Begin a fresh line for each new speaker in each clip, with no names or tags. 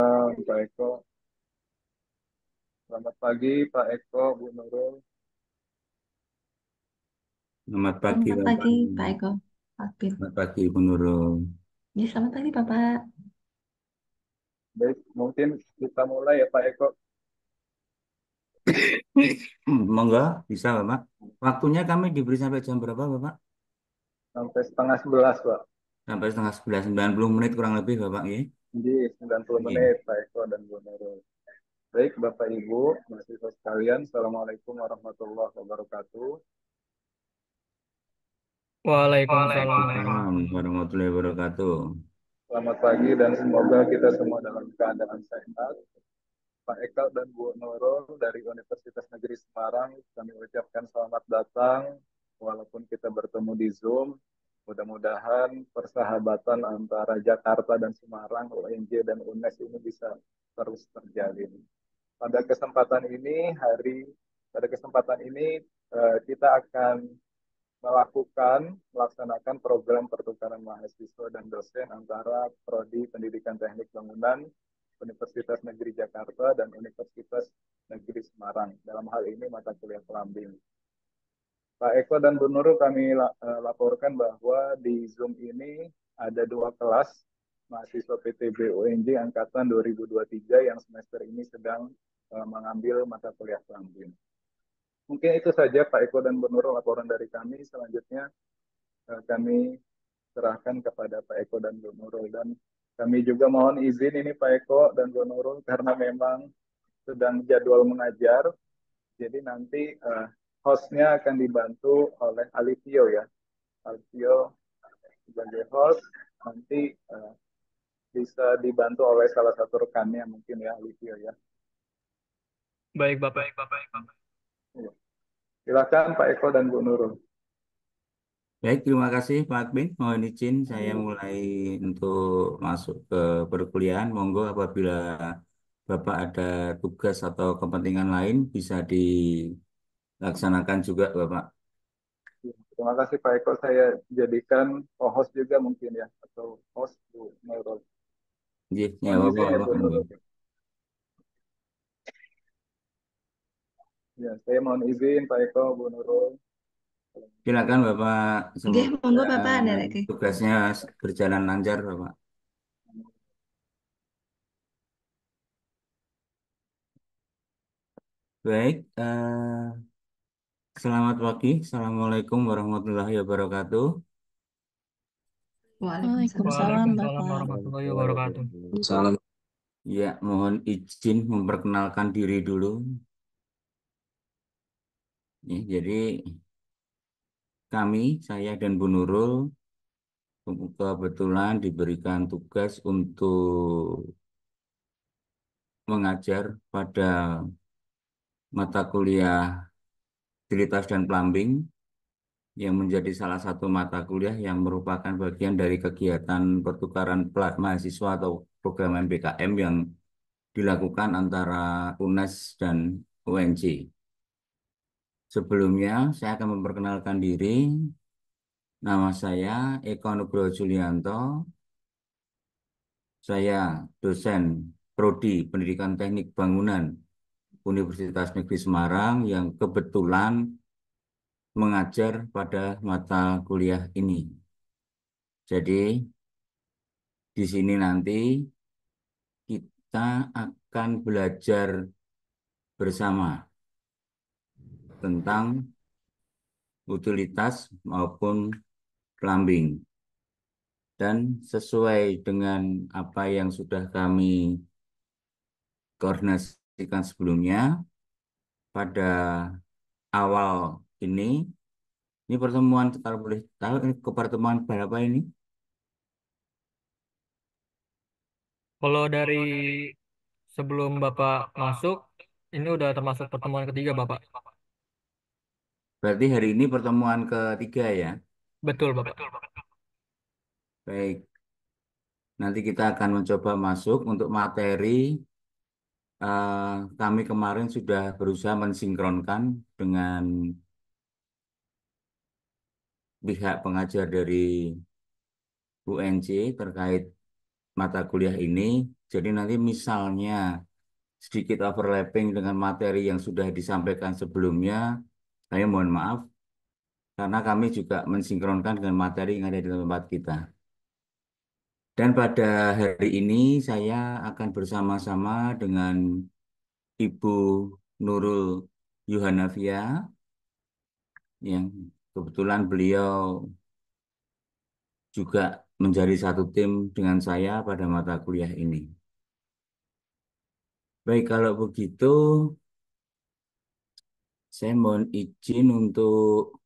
Pak Eko. Selamat pagi, Pak Eko, Bu Nurul.
Selamat pagi,
Selamat
Bapak.
pagi, Pak Eko. Pak Bin.
Selamat pagi, Bu Nurul.
Ya, selamat pagi, Bapak.
Baik, mungkin kita mulai ya, Pak Eko.
Monggo, bisa, Bapak. Waktunya kami diberi sampai jam berapa, Bapak?
Sampai setengah 11, Pak.
Sampai setengah 11, 90 menit kurang lebih, Bapak. Ya.
Jadi 90
Iya.
menit, Pak Eko dan Bu Nurul. Baik, Bapak Ibu, mahasiswa sekalian. Assalamualaikum warahmatullahi wabarakatuh.
Waalaikumsalam
Waalaikumsalam
warahmatullahi wabarakatuh.
warahmatullahi wabarakatuh.
Selamat pagi dan semoga kita semua dalam keadaan sehat. Pak Eka dan Bu Nurul dari Universitas Negeri Semarang, kami ucapkan selamat datang. Walaupun kita bertemu di Zoom, mudah-mudahan persahabatan antara Jakarta dan Semarang, UNJ dan UNES ini bisa terus terjalin. Pada kesempatan ini, pada kesempatan ini kita akan melaksanakan program pertukaran mahasiswa dan dosen antara Prodi Pendidikan Teknik Bangunan Universitas Negeri Jakarta dan Universitas Negeri Semarang. Dalam hal ini mata kuliah plumbing. Pak Eko dan Bu Nurul, kami laporkan bahwa di Zoom ini ada dua kelas mahasiswa PTB UNJ angkatan 2023 yang semester ini sedang mengambil mata kuliah plumbing. Mungkin itu saja Pak Eko dan Bu Nurul laporan dari kami. Selanjutnya kami serahkan kepada Pak Eko dan Bu Nurul. Dan kami juga mohon izin ini Pak Eko dan Bu Nurul karena memang sedang jadwal mengajar. Jadi nanti hostnya akan dibantu oleh Alivio ya. Alivio sebagai host nanti bisa dibantu oleh salah satu rekannya mungkin ya Alivio ya.
Baik, Bapak.
Ya. Silakan Pak Eko dan Bu Nurul.
Baik, terima kasih, Pak Akbin. Mohon izin saya mulai untuk masuk ke perkuliahan. Monggo apabila Bapak ada tugas atau kepentingan lain bisa dilaksanakan juga, Bapak.
Terima kasih Pak Eko. Saya jadikan co-host juga mungkin ya atau host Bu Nurul.
Iya, ya,
Mohon
Bapak,
izin ya
Bapak.
Bu
Monggo.
Nurul. Ya, saya mohon izin Pak Eko, Bu Nurul.
Silakan Bapak,
Oke,
semoga
monggo Bapak, ada lagi.
tugasnya berjalan lancar, Bapak. Baik, selamat pagi. Assalamualaikum warahmatullahi wabarakatuh.
Waalaikumsalam,
Waalaikumsalam,
Bapak.
Bapak.
Warahmatullahi wabarakatuh.
Salam.
Ya, mohon izin memperkenalkan diri dulu. Ya, jadi saya dan Bu Nurul, kebetulan diberikan tugas untuk mengajar pada mata kuliah Utilitas dan Plumbing yang menjadi salah satu mata kuliah yang merupakan bagian dari kegiatan pertukaran mahasiswa atau program MBKM yang dilakukan antara UNES dan UNJ. Sebelumnya, saya akan memperkenalkan diri. Nama saya Eko Nugroho Julianto. Saya dosen Prodi Pendidikan Teknik Bangunan Universitas Negeri Semarang yang kebetulan mengajar pada mata kuliah ini. Jadi, di sini nanti kita akan belajar bersama tentang utilitas maupun plumbing. Dan sesuai dengan apa yang sudah kami koordinasikan sebelumnya, pada awal ini pertemuan, kalau boleh tahu, ini ke pertemuan berapa ini?
Kalau dari sebelum Bapak masuk, ini udah termasuk pertemuan ketiga, Bapak.
Berarti hari ini pertemuan ketiga ya.
Betul, Bapak.
Baik, nanti kita akan mencoba masuk untuk materi. Kami kemarin sudah berusaha mensinkronkan dengan pihak pengajar dari UNJ terkait mata kuliah ini. Jadi nanti misalnya sedikit overlapping dengan materi yang sudah disampaikan sebelumnya, saya mohon maaf karena kami juga mensinkronkan dengan materi yang ada di tempat kita. Dan pada hari ini saya akan bersama-sama dengan Ibu Nurul Yuhanavia yang kebetulan beliau juga menjadi satu tim dengan saya pada mata kuliah ini. Baik, kalau begitu saya mohon izin untuk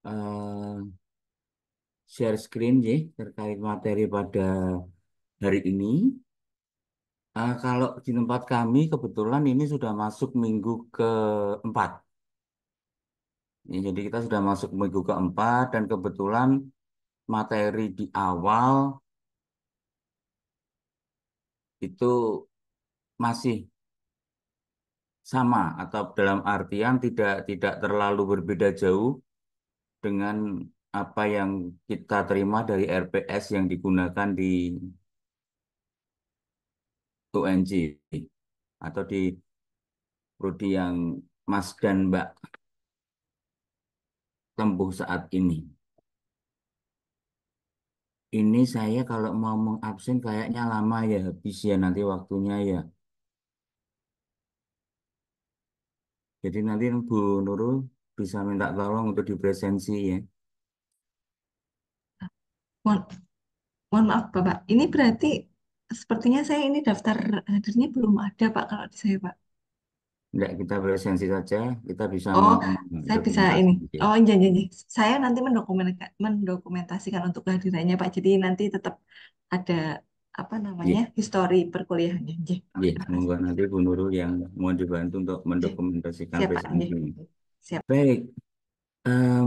eh, share screen ya terkait materi pada hari ini. Kalau di tempat kami kebetulan ini sudah masuk minggu keempat. Ya, jadi kita sudah masuk minggu keempat dan kebetulan materi di awal itu masih sama atau dalam artian tidak terlalu berbeda jauh dengan apa yang kita terima dari RPS yang digunakan di UNJ atau di prodi yang Mas dan Mbak tempuh saat ini. Ini saya kalau mau mengabsen kayaknya lama ya, habis ya nanti waktunya ya. Jadi nanti Bu Nurul bisa minta tolong untuk dipresensi ya.
Mohon, mohon maaf Bapak, ini berarti sepertinya saya ini daftar hadirnya belum ada Pak kalau di saya Pak.
Enggak, kita presensi saja, kita bisa
Oh, saya bisa ini.
mendokumentasi.
Oh, iya, iya, iya. Saya nanti mendokumentasikan untuk kehadirannya Pak. Jadi nanti tetap ada apa namanya
Iya,
histori perkuliahannya. Nggih, Pak.
iya,
Terima kasih.
semoga nanti Bu Nurul yang mohon dibantu untuk
Nggih,
mendokumentasikan
siap Pak. Nggih.
presentasinya.
Siap.
Baik,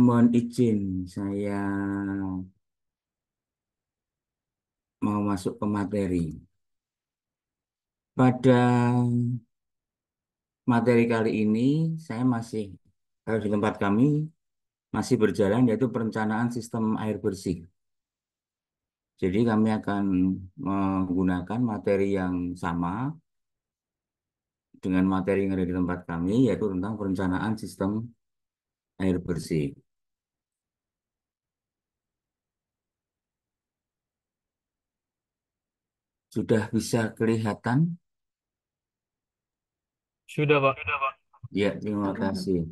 mohon izin saya mau masuk ke materi. Pada materi kali ini saya masih kalau di tempat kami masih berjalan yaitu perencanaan sistem air bersih. Jadi kami akan menggunakan materi yang sama dengan materi yang ada di tempat kami yaitu tentang perencanaan sistem air bersih. Sudah bisa kelihatan?
Sudah, Pak.
Ya, terima kasih.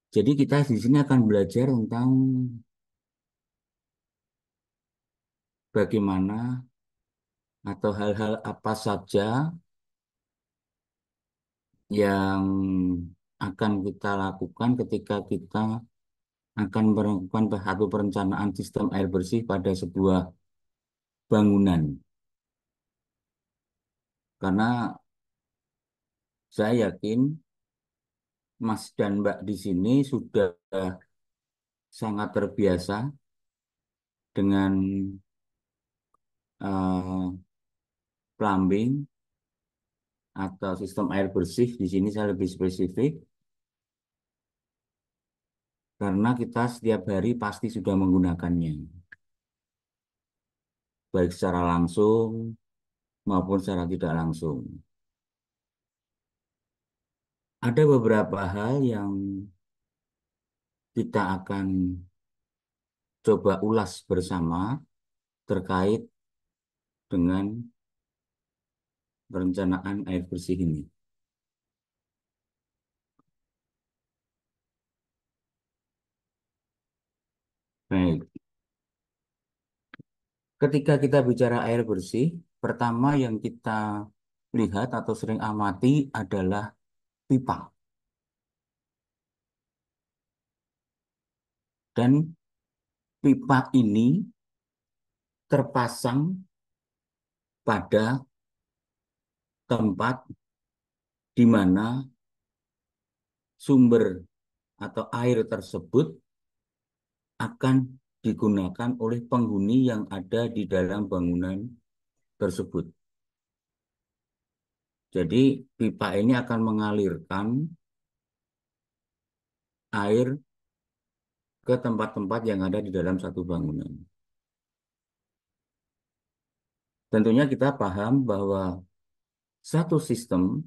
Jadi kita di sini akan belajar tentang bagaimana atau hal-hal apa saja yang akan kita lakukan ketika kita akan melakukan satu perencanaan sistem air bersih pada sebuah bangunan. Karena saya yakin Mas dan Mbak di sini sudah sangat terbiasa dengan eh, plumbing atau sistem air bersih. Di sini saya lebih spesifik karena kita setiap hari pasti sudah menggunakannya, baik secara langsung maupun secara tidak langsung. Ada beberapa hal yang kita akan coba ulas bersama terkait dengan perencanaan air bersih ini. Baik, ketika kita bicara air bersih, pertama yang kita lihat atau sering amati adalah pipa. Dan pipa ini terpasang pada tempat di mana sumber atau air tersebut akan digunakan oleh penghuni yang ada di dalam bangunan tersebut. Jadi pipa ini akan mengalirkan air ke tempat-tempat yang ada di dalam satu bangunan. tentunya kita paham bahwa satu sistem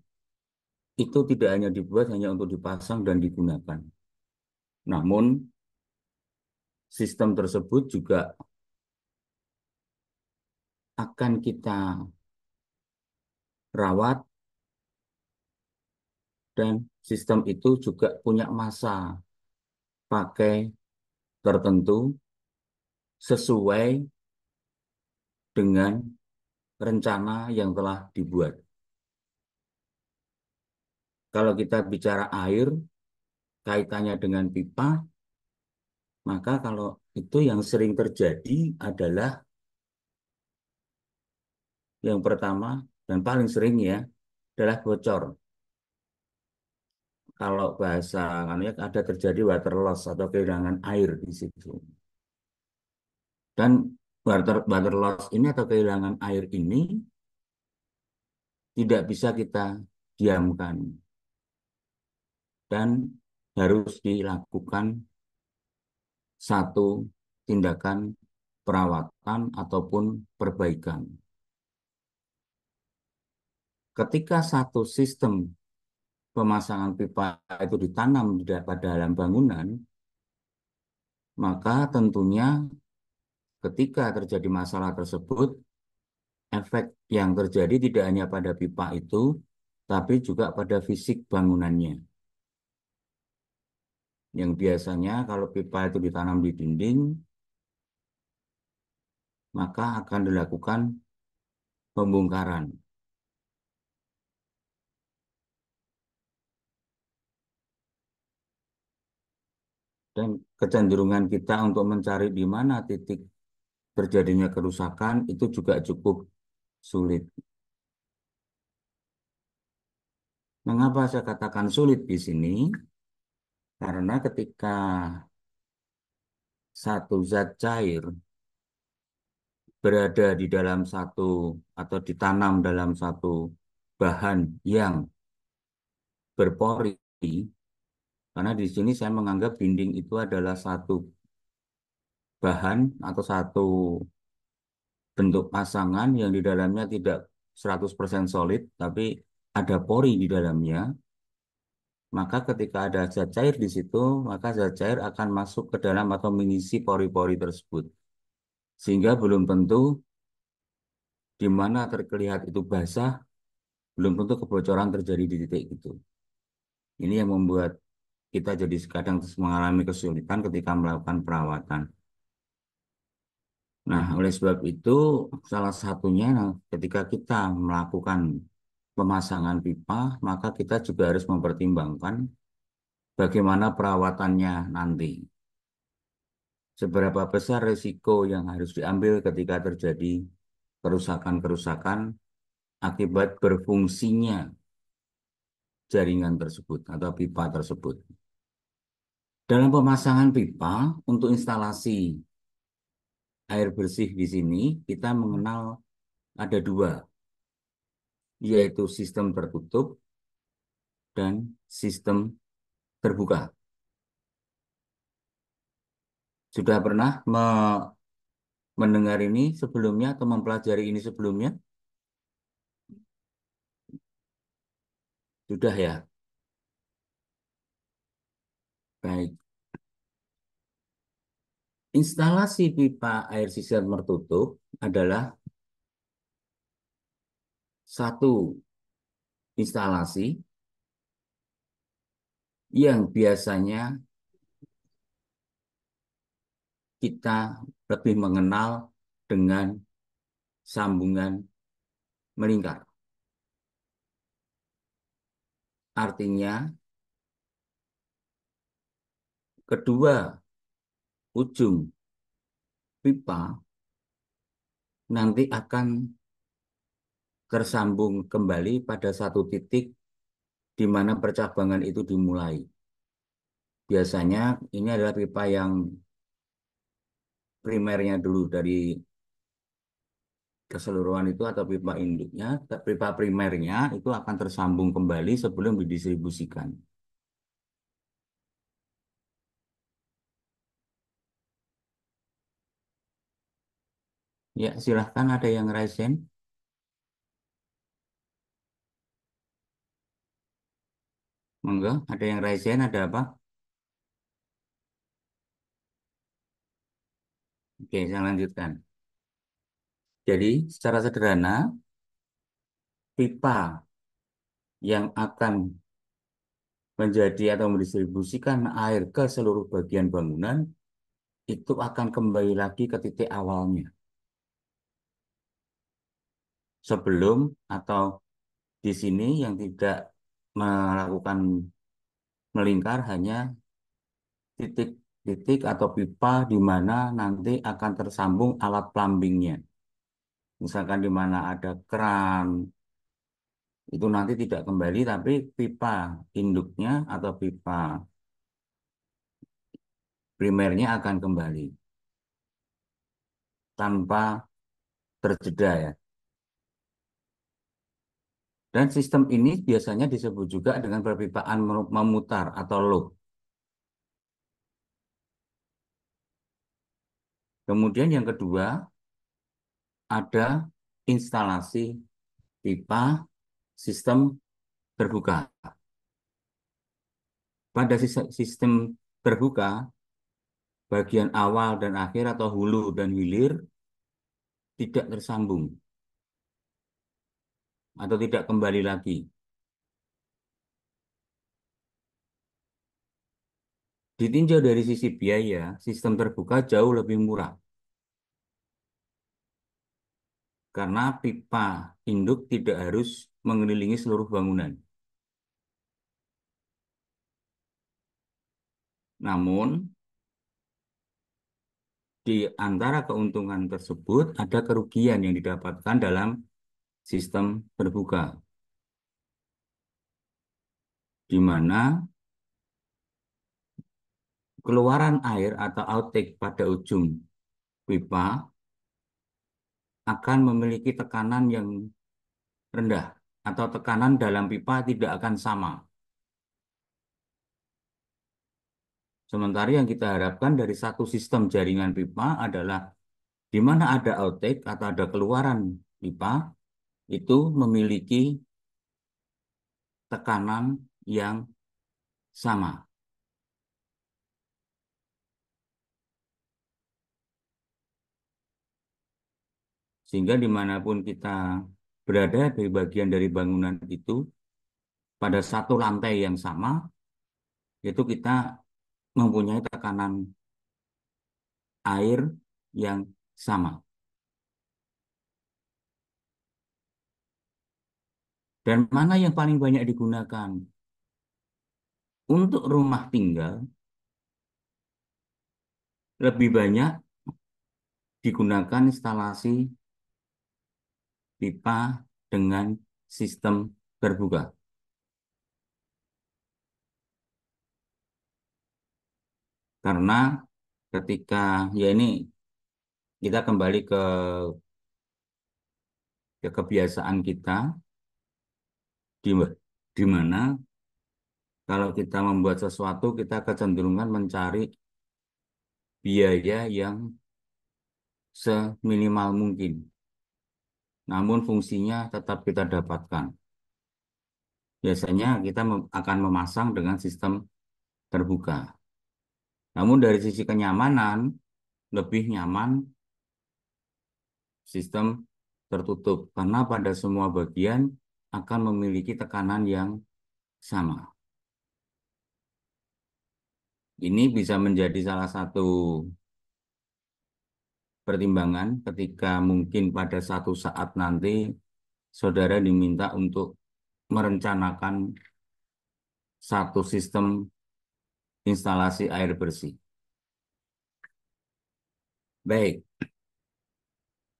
itu tidak hanya dibuat hanya untuk dipasang dan digunakan. Namun, sistem tersebut juga akan kita rawat dan sistem itu juga punya masa pakai tertentu sesuai dengan rencana yang telah dibuat. Kalau kita bicara air, kaitannya dengan pipa, maka kalau itu yang sering terjadi adalah yang pertama dan paling sering ya adalah bocor. Kalau bahasa kanunya ada terjadi water loss atau kehilangan air di situ. Dan water loss ini atau kehilangan air ini tidak bisa kita diamkan dan harus dilakukan satu tindakan perawatan ataupun perbaikan. Ketika satu sistem pemasangan pipa itu ditanam pada dalam bangunan, maka tentunya ketika terjadi masalah tersebut, efek yang terjadi tidak hanya pada pipa itu, tapi juga pada fisik bangunannya. Yang biasanya kalau pipa itu ditanam di dinding, maka akan dilakukan pembongkaran. Dan kecenderungan kita untuk mencari di mana titik terjadinya kerusakan itu juga cukup sulit. Mengapa saya katakan sulit di sini? Karena ketika satu zat cair berada di dalam satu atau ditanam dalam satu bahan yang berpori, karena di sini saya menganggap dinding itu adalah satu bahan atau satu bentuk pasangan yang di dalamnya tidak 100% solid, tapi ada pori di dalamnya, maka ketika ada zat cair di situ, maka zat cair akan masuk ke dalam atau mengisi pori-pori tersebut. Sehingga belum tentu di mana terlihat itu basah, belum tentu kebocoran terjadi di titik itu. Ini yang membuat kita jadi kadang mengalami kesulitan ketika melakukan perawatan. Nah, oleh sebab itu, salah satunya ketika kita melakukan pemasangan pipa, maka kita juga harus mempertimbangkan bagaimana perawatannya nanti. Seberapa besar risiko yang harus diambil ketika terjadi kerusakan-kerusakan akibat berfungsinya jaringan tersebut atau pipa tersebut. Dalam pemasangan pipa untuk instalasi air bersih di sini, kita mengenal ada dua, yaitu sistem tertutup dan sistem terbuka. Sudah pernah mendengar ini sebelumnya atau mempelajari ini sebelumnya? Sudah ya? Baik. Instalasi pipa air sistem tertutup adalah satu instalasi yang biasanya kita lebih mengenal dengan sambungan melingkar. Artinya, kedua ujung pipa nanti akan tersambung kembali pada satu titik di mana percabangan itu dimulai. Biasanya ini adalah pipa yang primernya dulu dari keseluruhan itu atau pipa induknya, pipa primernya itu akan tersambung kembali sebelum didistribusikan. Ya, silahkan ada yang raise hand. Monggo, ada yang raise hand, ada apa? Oke, saya lanjutkan. Jadi, secara sederhana, pipa yang akan menjadi atau mendistribusikan air ke seluruh bagian bangunan itu akan kembali lagi ke titik awalnya. Sebelum atau di sini yang tidak melakukan melingkar hanya titik-titik atau pipa di mana nanti akan tersambung alat plumbingnya. Misalkan di mana ada keran, itu nanti tidak kembali, tapi pipa induknya atau pipa primernya akan kembali tanpa terjeda ya. Dan sistem ini biasanya disebut juga dengan perpipaan memutar atau loop. Kemudian yang kedua, ada instalasi pipa sistem terbuka. Pada sistem terbuka, bagian awal dan akhir atau hulu dan hilir tidak tersambung atau tidak kembali lagi. Ditinjau dari sisi biaya, sistem terbuka jauh lebih murah karena pipa induk tidak harus mengelilingi seluruh bangunan. Namun, di antara keuntungan tersebut ada kerugian yang didapatkan dalam sistem terbuka, di mana keluaran air atau outtake pada ujung pipa akan memiliki tekanan yang rendah atau tekanan dalam pipa tidak akan sama. Sementara yang kita harapkan dari satu sistem jaringan pipa adalah di mana ada outtake atau ada keluaran pipa itu memiliki tekanan yang sama. Sehingga dimanapun kita berada di bagian dari bangunan itu, pada satu lantai yang sama, itu kita mempunyai tekanan air yang sama. Dan mana yang paling banyak digunakan? Untuk rumah tinggal, lebih banyak digunakan instalasi pipa dengan sistem terbuka. Karena ketika, ya ini kita kembali ke kebiasaan kita, di, di mana kalau kita membuat sesuatu, kita kecenderungan mencari biaya yang seminimal mungkin. Namun fungsinya tetap kita dapatkan. Biasanya kita akan memasang dengan sistem terbuka. Namun dari sisi kenyamanan, lebih nyaman sistem tertutup. Karena pada semua bagian akan memiliki tekanan yang sama. Ini bisa menjadi salah satu pertimbangan ketika mungkin pada satu saat nanti saudara diminta untuk merencanakan satu sistem instalasi air bersih. Baik,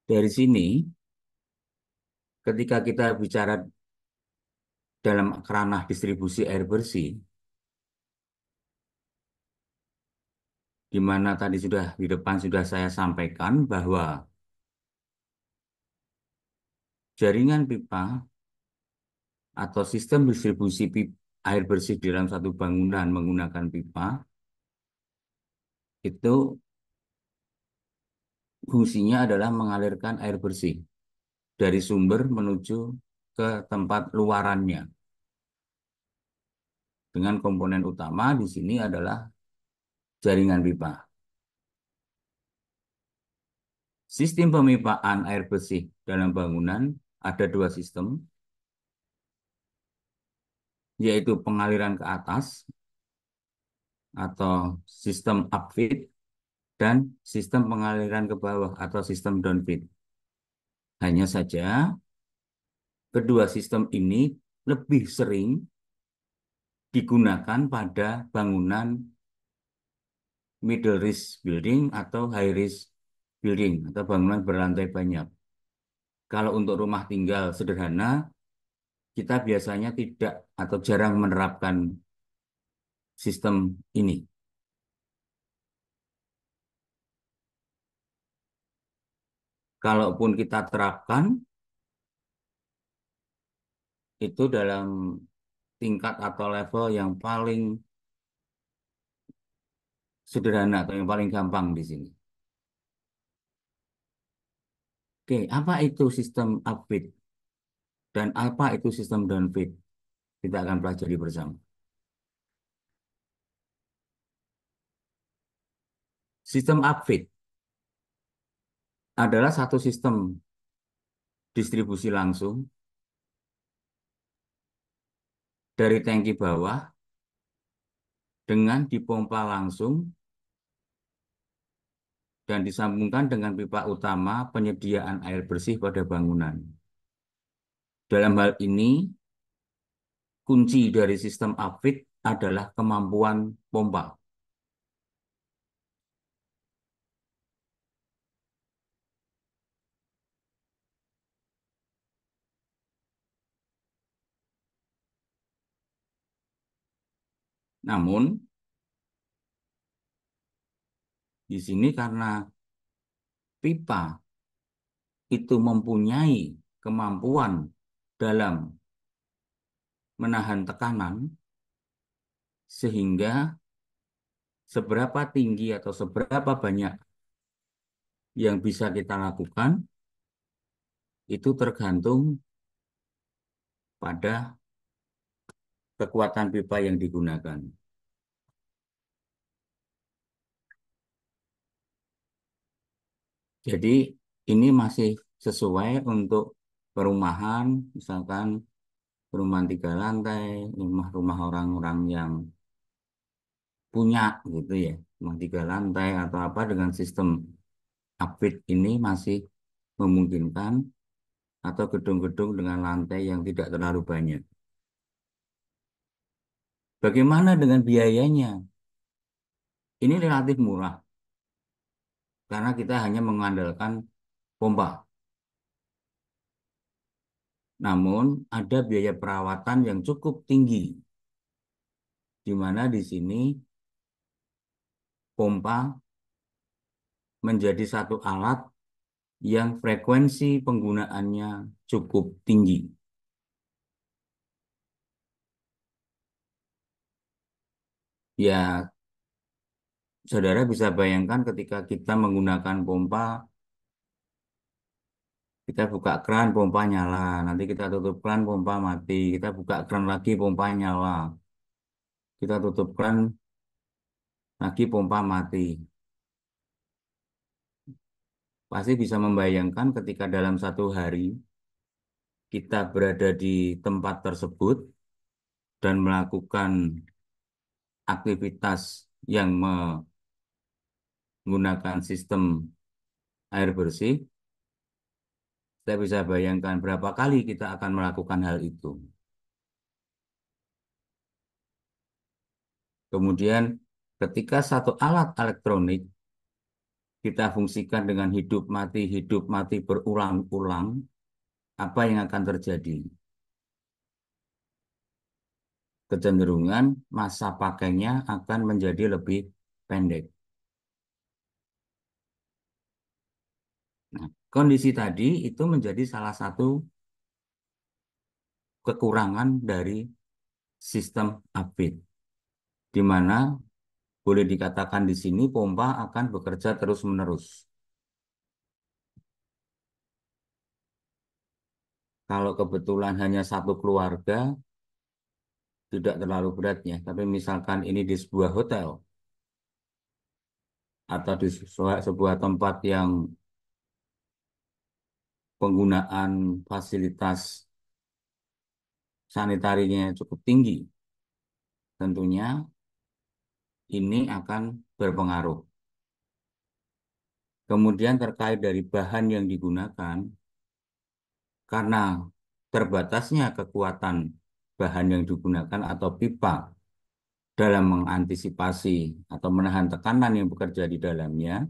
dari sini ketika kita bicara dalam ranah distribusi air bersih, di mana tadi sudah di depan sudah saya sampaikan bahwa jaringan pipa atau sistem distribusi air bersih di dalam satu bangunan menggunakan pipa itu fungsinya adalah mengalirkan air bersih dari sumber menuju ke tempat luarannya. Dengan komponen utama di sini adalah jaringan pipa. Sistem pemipaan air bersih dalam bangunan ada dua sistem, yaitu pengaliran ke atas atau sistem upfeed dan sistem pengaliran ke bawah atau sistem downfeed. Hanya saja kedua sistem ini lebih sering digunakan pada bangunan middle rise building atau high rise building atau bangunan berlantai banyak. Kalau untuk rumah tinggal sederhana, kita biasanya tidak atau jarang menerapkan sistem ini. Kalaupun kita terapkan, itu dalam tingkat atau level yang paling sederhana atau yang paling gampang di sini. Oke, apa itu sistem upfeed dan apa itu sistem downfeed? Kita akan pelajari bersama. Sistem upfeed adalah satu sistem distribusi langsung dari tangki bawah dengan dipompa langsung dan disambungkan dengan pipa utama penyediaan air bersih pada bangunan. Dalam hal ini, kunci dari sistem upfeed adalah kemampuan pompa. Namun, di sini karena pipa itu mempunyai kemampuan dalam menahan tekanan, sehingga seberapa tinggi atau seberapa banyak yang bisa kita lakukan, itu tergantung pada kekuatan pipa yang digunakan. Jadi ini masih sesuai untuk perumahan, misalkan perumahan 3 lantai, rumah-rumah orang-orang yang punya gitu ya, rumah 3 lantai atau apa dengan sistem upfeed ini masih memungkinkan, atau gedung-gedung dengan lantai yang tidak terlalu banyak. Bagaimana dengan biayanya? Ini relatif murah karena kita hanya mengandalkan pompa. Namun ada biaya perawatan yang cukup tinggi, di mana di sini pompa menjadi satu alat yang frekuensi penggunaannya cukup tinggi. Ya, saudara bisa bayangkan ketika kita menggunakan pompa, kita buka kran, pompa nyala. Nanti kita tutup kran, pompa mati. Kita buka kran lagi, pompa nyala. Kita tutup kran lagi, pompa mati. Pasti bisa membayangkan ketika dalam satu hari kita berada di tempat tersebut dan melakukan aktivitas yang menggunakan sistem air bersih, saya bisa bayangkan berapa kali kita akan melakukan hal itu. Kemudian ketika satu alat elektronik kita fungsikan dengan hidup mati berulang-ulang, apa yang akan terjadi? Kecenderungan masa pakainya akan menjadi lebih pendek. Nah, kondisi tadi itu menjadi salah satu kekurangan dari sistem upfeed, di mana boleh dikatakan di sini pompa akan bekerja terus-menerus. Kalau kebetulan hanya satu keluarga, tidak terlalu berat ya. Tapi misalkan ini di sebuah hotel atau di sebuah tempat yang penggunaan fasilitas sanitarinya cukup tinggi, tentunya ini akan berpengaruh. Kemudian terkait dari bahan yang digunakan, karena terbatasnya kekuatan bahan yang digunakan atau pipa dalam mengantisipasi atau menahan tekanan yang bekerja di dalamnya,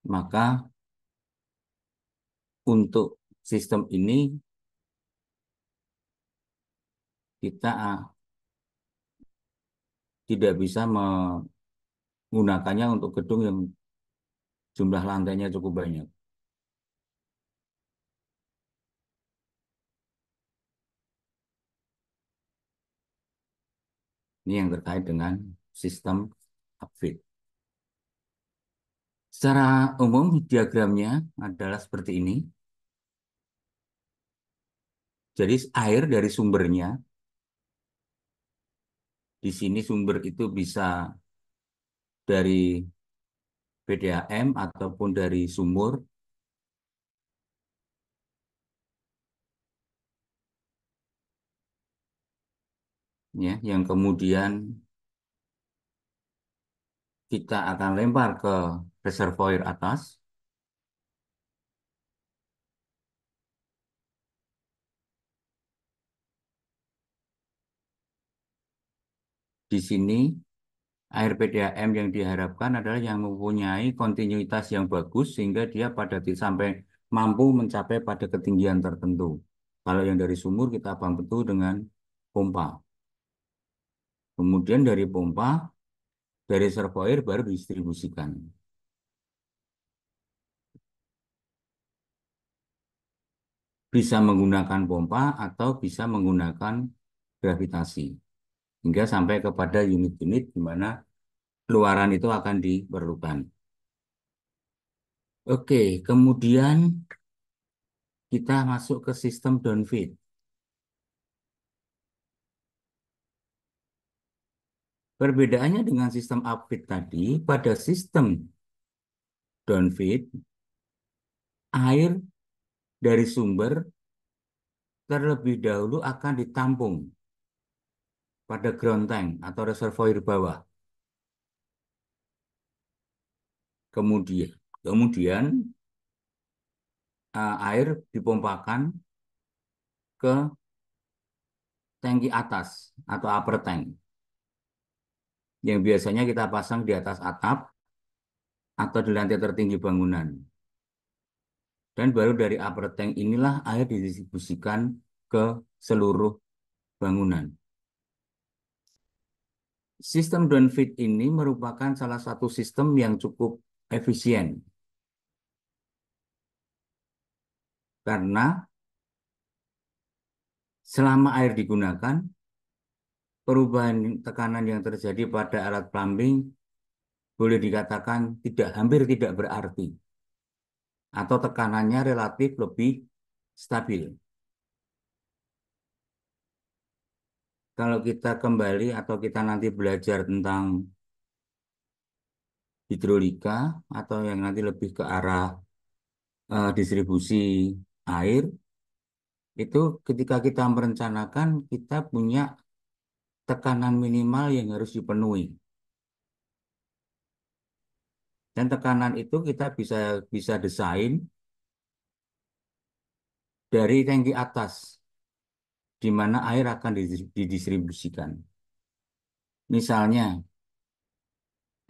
maka untuk sistem ini kita tidak bisa menggunakannya untuk gedung yang jumlah lantainya cukup banyak. Ini yang terkait dengan sistem upfit. Secara umum diagramnya adalah seperti ini. Jadi air dari sumbernya, di sini sumber itu bisa dari PDAM ataupun dari sumur. Ya, yang kemudian kita akan lempar ke reservoir atas. Di sini air PDAM yang diharapkan adalah yang mempunyai kontinuitas yang bagus sehingga dia pada sampai mampu mencapai pada ketinggian tertentu. Kalau yang dari sumur kita bantu dengan pompa. Kemudian dari pompa, dari reservoir baru didistribusikan. Bisa menggunakan pompa atau bisa menggunakan gravitasi. Hingga sampai kepada unit-unit di mana keluaran itu akan diperlukan. Oke, kemudian kita masuk ke sistem downfeed. Perbedaannya dengan sistem upfeed tadi, pada sistem downfeed, air dari sumber terlebih dahulu akan ditampung pada ground tank atau reservoir bawah. Kemudian air dipompakan ke tangki atas atau upper tank yang biasanya kita pasang di atas atap atau di lantai tertinggi bangunan. Dan baru dari upper tank inilah air didistribusikan ke seluruh bangunan. Sistem downfeed ini merupakan salah satu sistem yang cukup efisien. Karena selama air digunakan, perubahan tekanan yang terjadi pada alat plumbing boleh dikatakan hampir tidak berarti. Atau tekanannya relatif lebih stabil. Kalau kita kembali atau kita nanti belajar tentang hidrolika atau yang nanti lebih ke arah distribusi air, itu ketika kita merencanakan kita punya tekanan minimal yang harus dipenuhi. Dan tekanan itu kita bisa desain dari tangki atas di mana air akan didistribusikan. Misalnya,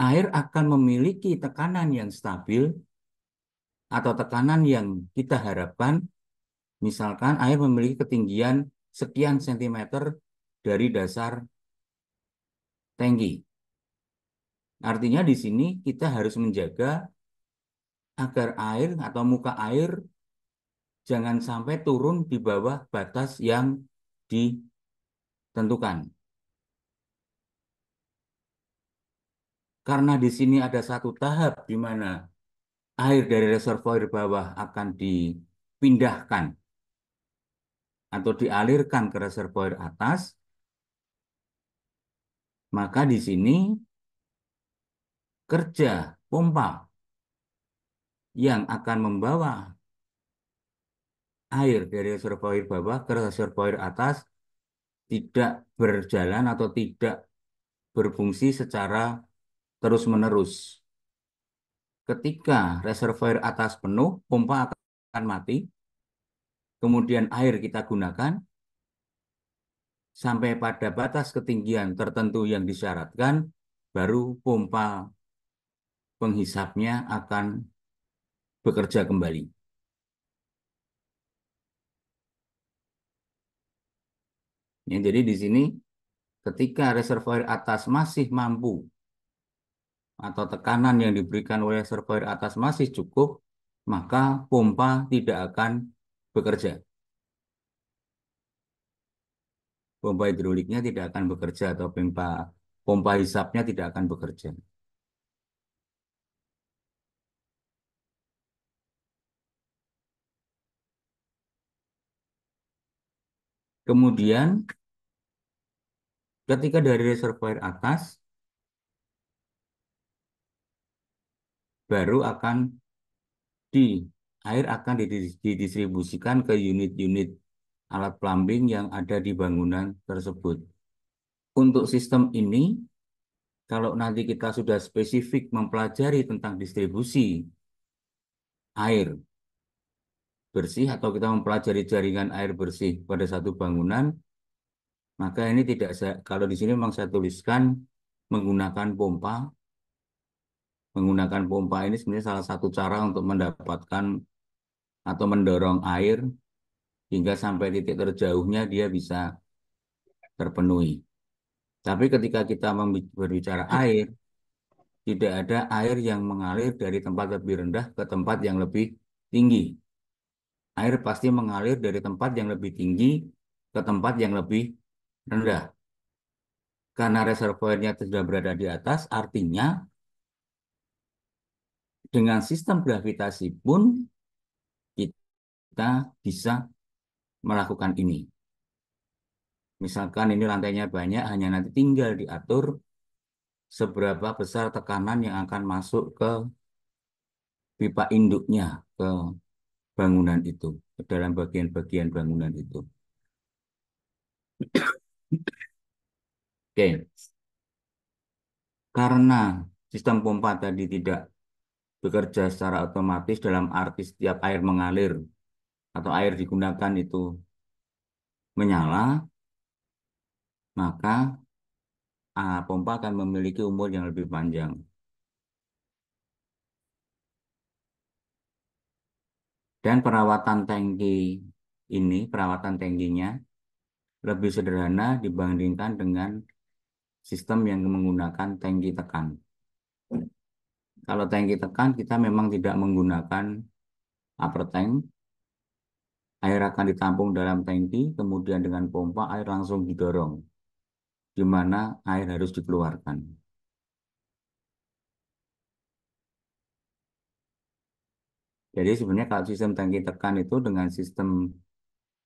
air akan memiliki tekanan yang stabil atau tekanan yang kita harapkan, misalkan air memiliki ketinggian sekian sentimeter dari dasar tangki. Artinya di sini kita harus menjaga agar air atau muka air jangan sampai turun di bawah batas yang ditentukan. Karena di sini ada satu tahap di mana air dari reservoir bawah akan dipindahkan atau dialirkan ke reservoir atas, maka di sini kerja pompa yang akan membawa air dari reservoir bawah ke reservoir atas tidak berjalan atau tidak berfungsi secara terus-menerus. Ketika reservoir atas penuh, pompa akan mati, kemudian air kita gunakan sampai pada batas ketinggian tertentu yang disyaratkan, baru pompa penghisapnya akan bekerja kembali. Ya, jadi di sini ketika reservoir atas masih mampu atau tekanan yang diberikan oleh reservoir atas masih cukup, maka pompa tidak akan bekerja. Pompa hidroliknya tidak akan bekerja atau pompa hisapnya tidak akan bekerja. Kemudian ketika dari reservoir atas baru akan di air akan didistribusikan ke unit-unit alat plumbing yang ada di bangunan tersebut. Untuk sistem ini, kalau nanti kita sudah spesifik mempelajari tentang distribusi air bersih atau kita mempelajari jaringan air bersih pada satu bangunan, maka ini tidak kalau di sini memang saya tuliskan menggunakan pompa. Menggunakan pompa ini sebenarnya salah satu cara untuk mendapatkan atau mendorong air hingga sampai titik terjauhnya dia bisa terpenuhi. Tapi ketika kita berbicara air, tidak ada air yang mengalir dari tempat lebih rendah ke tempat yang lebih tinggi. Air pasti mengalir dari tempat yang lebih tinggi ke tempat yang lebih rendah. Karena reservoirnya sudah berada di atas, artinya dengan sistem gravitasi pun kita bisa melakukan ini. Misalkan ini lantainya banyak, hanya nanti tinggal diatur seberapa besar tekanan yang akan masuk ke pipa induknya, ke bangunan itu, ke dalam bagian-bagian bangunan itu. Oke. Karena sistem pompa tadi tidak bekerja secara otomatis dalam arti setiap air mengalir atau air digunakan itu menyala, maka pompa akan memiliki umur yang lebih panjang. Dan perawatan tangki ini, perawatan tangkinya lebih sederhana dibandingkan dengan sistem yang menggunakan tangki tekan. Kalau tangki tekan, kita memang tidak menggunakan upper tank. Air akan ditampung dalam tangki, kemudian dengan pompa air langsung didorong, di mana air harus dikeluarkan. Jadi sebenarnya kalau sistem tangki tekan itu dengan sistem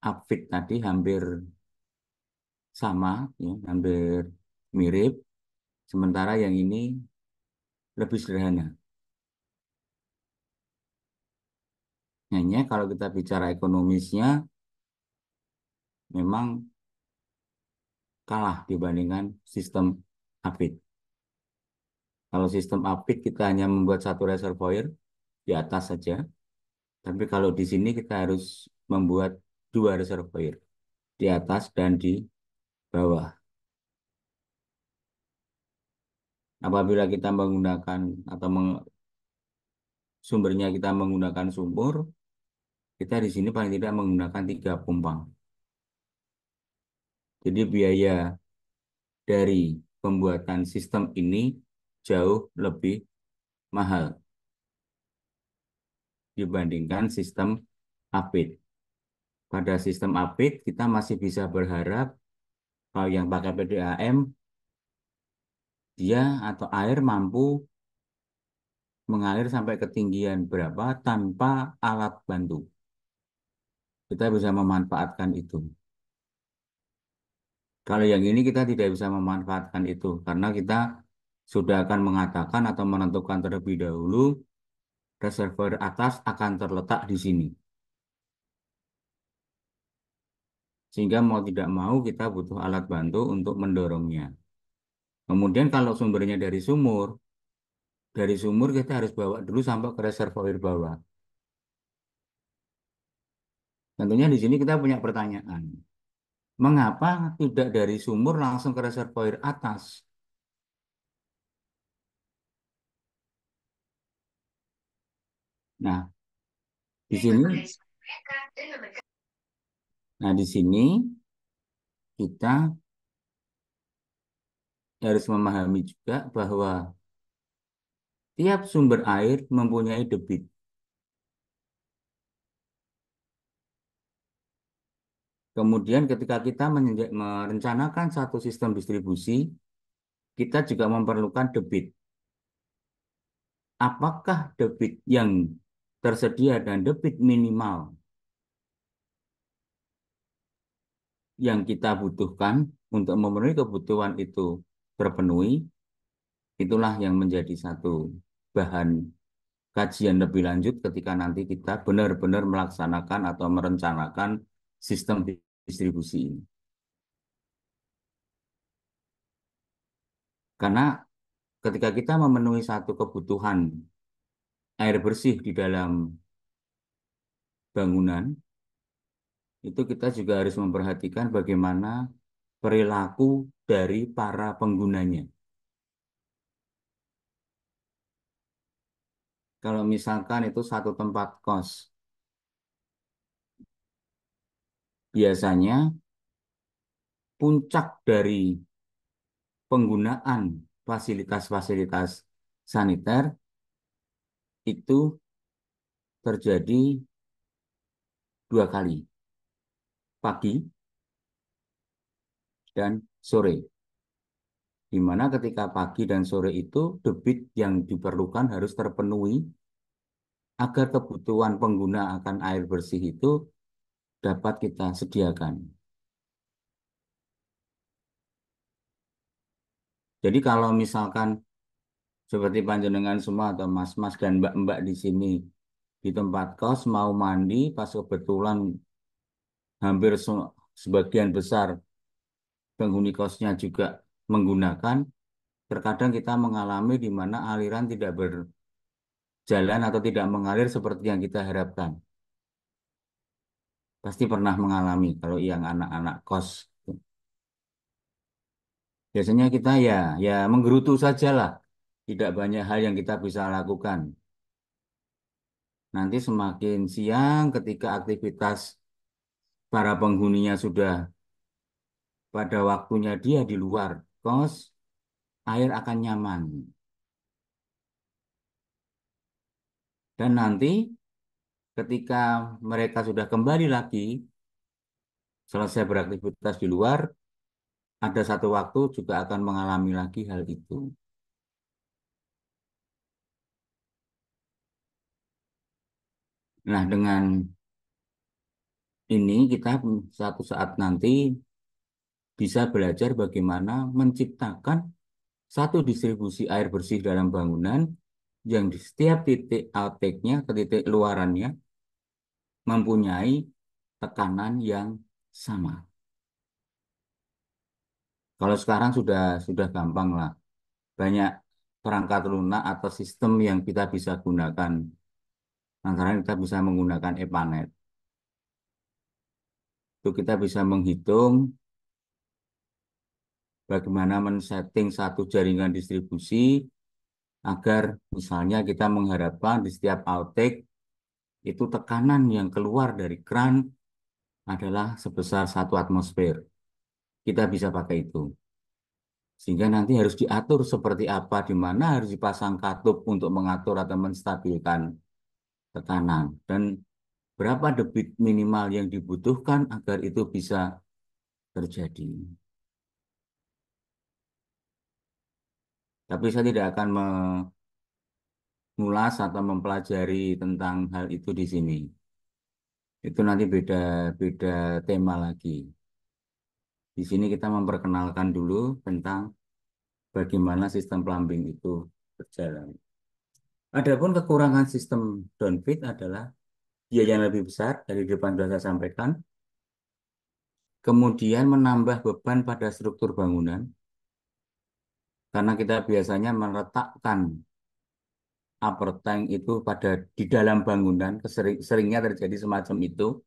upfit tadi hampir sama, ya, hampir mirip. Sementara yang ini lebih sederhana. Hanya kalau kita bicara ekonomisnya, memang kalah dibandingkan sistem upfit. Kalau sistem upfit kita hanya membuat satu reservoir di atas saja. Tapi kalau di sini kita harus membuat dua reservoir di atas dan di bawah. Apabila kita menggunakan atau sumbernya kita menggunakan sumur, kita di sini paling tidak menggunakan 3 pompa. Jadi biaya dari pembuatan sistem ini jauh lebih mahal dibandingkan sistem upfit. Pada sistem upfit kita masih bisa berharap kalau yang pakai PDAM dia atau air mampu mengalir sampai ketinggian berapa tanpa alat bantu. kita bisa memanfaatkan itu. Kalau yang ini kita tidak bisa memanfaatkan itu karena kita sudah akan mengatakan atau menentukan terlebih dahulu reservoir atas akan terletak di sini. Sehingga mau tidak mau kita butuh alat bantu untuk mendorongnya. Kemudian kalau sumbernya dari sumur kita harus bawa dulu sampai ke reservoir bawah. Tentunya di sini kita punya pertanyaan. Mengapa tidak dari sumur langsung ke reservoir atas? Nah, di sini di sini kita harus memahami juga bahwa tiap sumber air mempunyai debit. Kemudian ketika kita merencanakan satu sistem distribusi, kita juga memerlukan debit. Apakah debit yang tersedia dan debit minimal yang kita butuhkan untuk memenuhi kebutuhan itu terpenuhi? Itulah yang menjadi satu bahan kajian lebih lanjut ketika nanti kita benar-benar melaksanakan atau merencanakan sistem distribusi ini. Karena ketika kita memenuhi satu kebutuhan air bersih di dalam bangunan, itu kita juga harus memperhatikan bagaimana perilaku dari para penggunanya. Kalau misalkan itu satu tempat kos, biasanya puncak dari penggunaan fasilitas-fasilitas saniter itu terjadi 2 kali, pagi dan sore. Di mana ketika pagi dan sore itu debit yang diperlukan harus terpenuhi agar kebutuhan pengguna akan air bersih itu dapat kita sediakan. Jadi kalau misalkan seperti panjenengan semua atau mas-mas dan mbak-mbak di sini di tempat kos mau mandi pas kebetulan hampir sebagian besar penghuni kosnya juga menggunakan, terkadang kita mengalami di mana aliran tidak berjalan atau tidak mengalir seperti yang kita harapkan. Pasti pernah mengalami kalau yang anak-anak kos. Biasanya kita ya menggerutu sajalah. Tidak banyak hal yang kita bisa lakukan. Nanti semakin siang ketika aktivitas para penghuninya sudah pada waktunya dia di luar kos, air akan nyaman. Dan nanti ketika mereka sudah kembali lagi, selesai beraktivitas di luar, ada satu waktu juga akan mengalami lagi hal itu. Nah, dengan ini kita satu saat nanti bisa belajar bagaimana menciptakan satu distribusi air bersih dalam bangunan yang di setiap titik outtake-nya ke titik luarannya mempunyai tekanan yang sama. Kalau sekarang sudah gampang lah. Banyak perangkat lunak atau sistem yang kita bisa gunakan. Antara kita bisa menggunakan EPANET. Itu kita bisa menghitung bagaimana men-setting satu jaringan distribusi agar misalnya kita mengharapkan di setiap outtake itu tekanan yang keluar dari kran adalah sebesar 1 atmosfer. Kita bisa pakai itu. Sehingga nanti harus diatur seperti apa, di mana harus dipasang katup untuk mengatur atau menstabilkan tekanan. Dan berapa debit minimal yang dibutuhkan agar itu bisa terjadi. Tapi saya tidak akan mengulas atau mempelajari tentang hal itu di sini. Itu nanti beda tema lagi. Di sini kita memperkenalkan dulu tentang bagaimana sistem plumbing itu berjalan. Adapun kekurangan sistem downfit adalah biaya yang lebih besar dari depan sudah saya sampaikan. Kemudian menambah beban pada struktur bangunan karena kita biasanya meletakkan upper tank itu di dalam bangunan, seringnya terjadi semacam itu,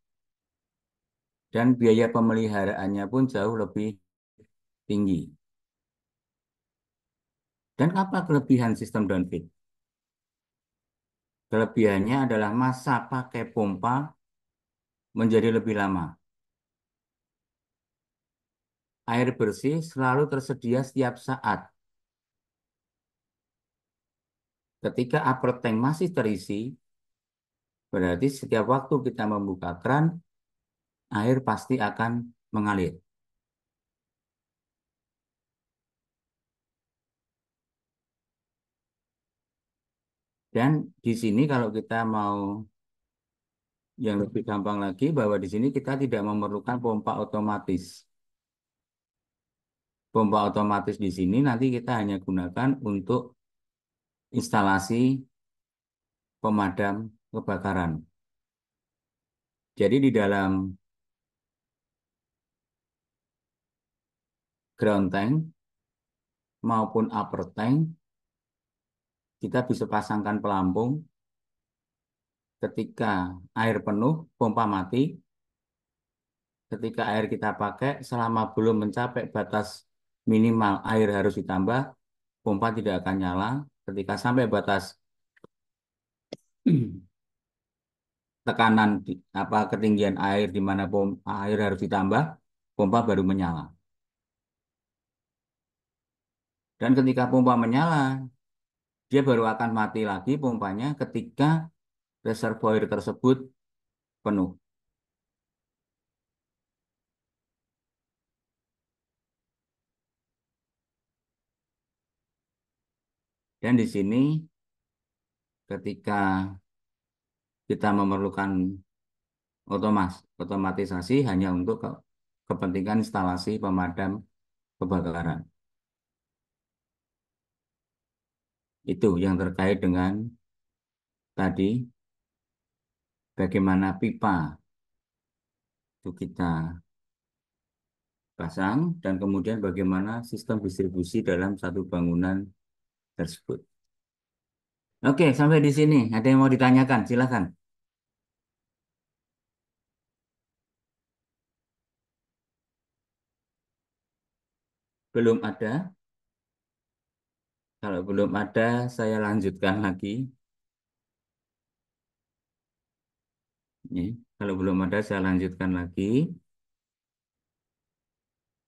dan biaya pemeliharaannya pun jauh lebih tinggi. Dan apa kelebihan sistem downfit? Kelebihannya adalah masa pakai pompa menjadi lebih lama. Air bersih selalu tersedia setiap saat. Ketika upper tank masih terisi, berarti setiap waktu kita membuka keran, air pasti akan mengalir. Dan di sini kalau kita mau yang lebih gampang lagi, bahwa di sini kita tidak memerlukan pompa otomatis. Pompa otomatis di sini nanti kita hanya gunakan untuk instalasi pemadam kebakaran. Jadi di dalam ground tank maupun upper tank, kita bisa pasangkan pelampung. Ketika air penuh, pompa mati. Ketika air kita pakai, selama belum mencapai batas minimal air harus ditambah, pompa tidak akan nyala. Ketika sampai batas tekanan ketinggian air di mana air harus ditambah, pompa baru menyala. Dan ketika pompa menyala, dia baru akan mati lagi pompanya ketika reservoir tersebut penuh. Dan di sini ketika kita memerlukan otomatisasi hanya untuk kepentingan instalasi pemadam kebakaran. Itu yang terkait dengan tadi bagaimana pipa itu kita pasang dan kemudian bagaimana sistem distribusi dalam satu bangunan tersebut. Oke, sampai di sini. Ada yang mau ditanyakan? Silakan. Belum ada? Kalau belum ada, saya lanjutkan lagi. Ini, kalau belum ada, saya lanjutkan lagi.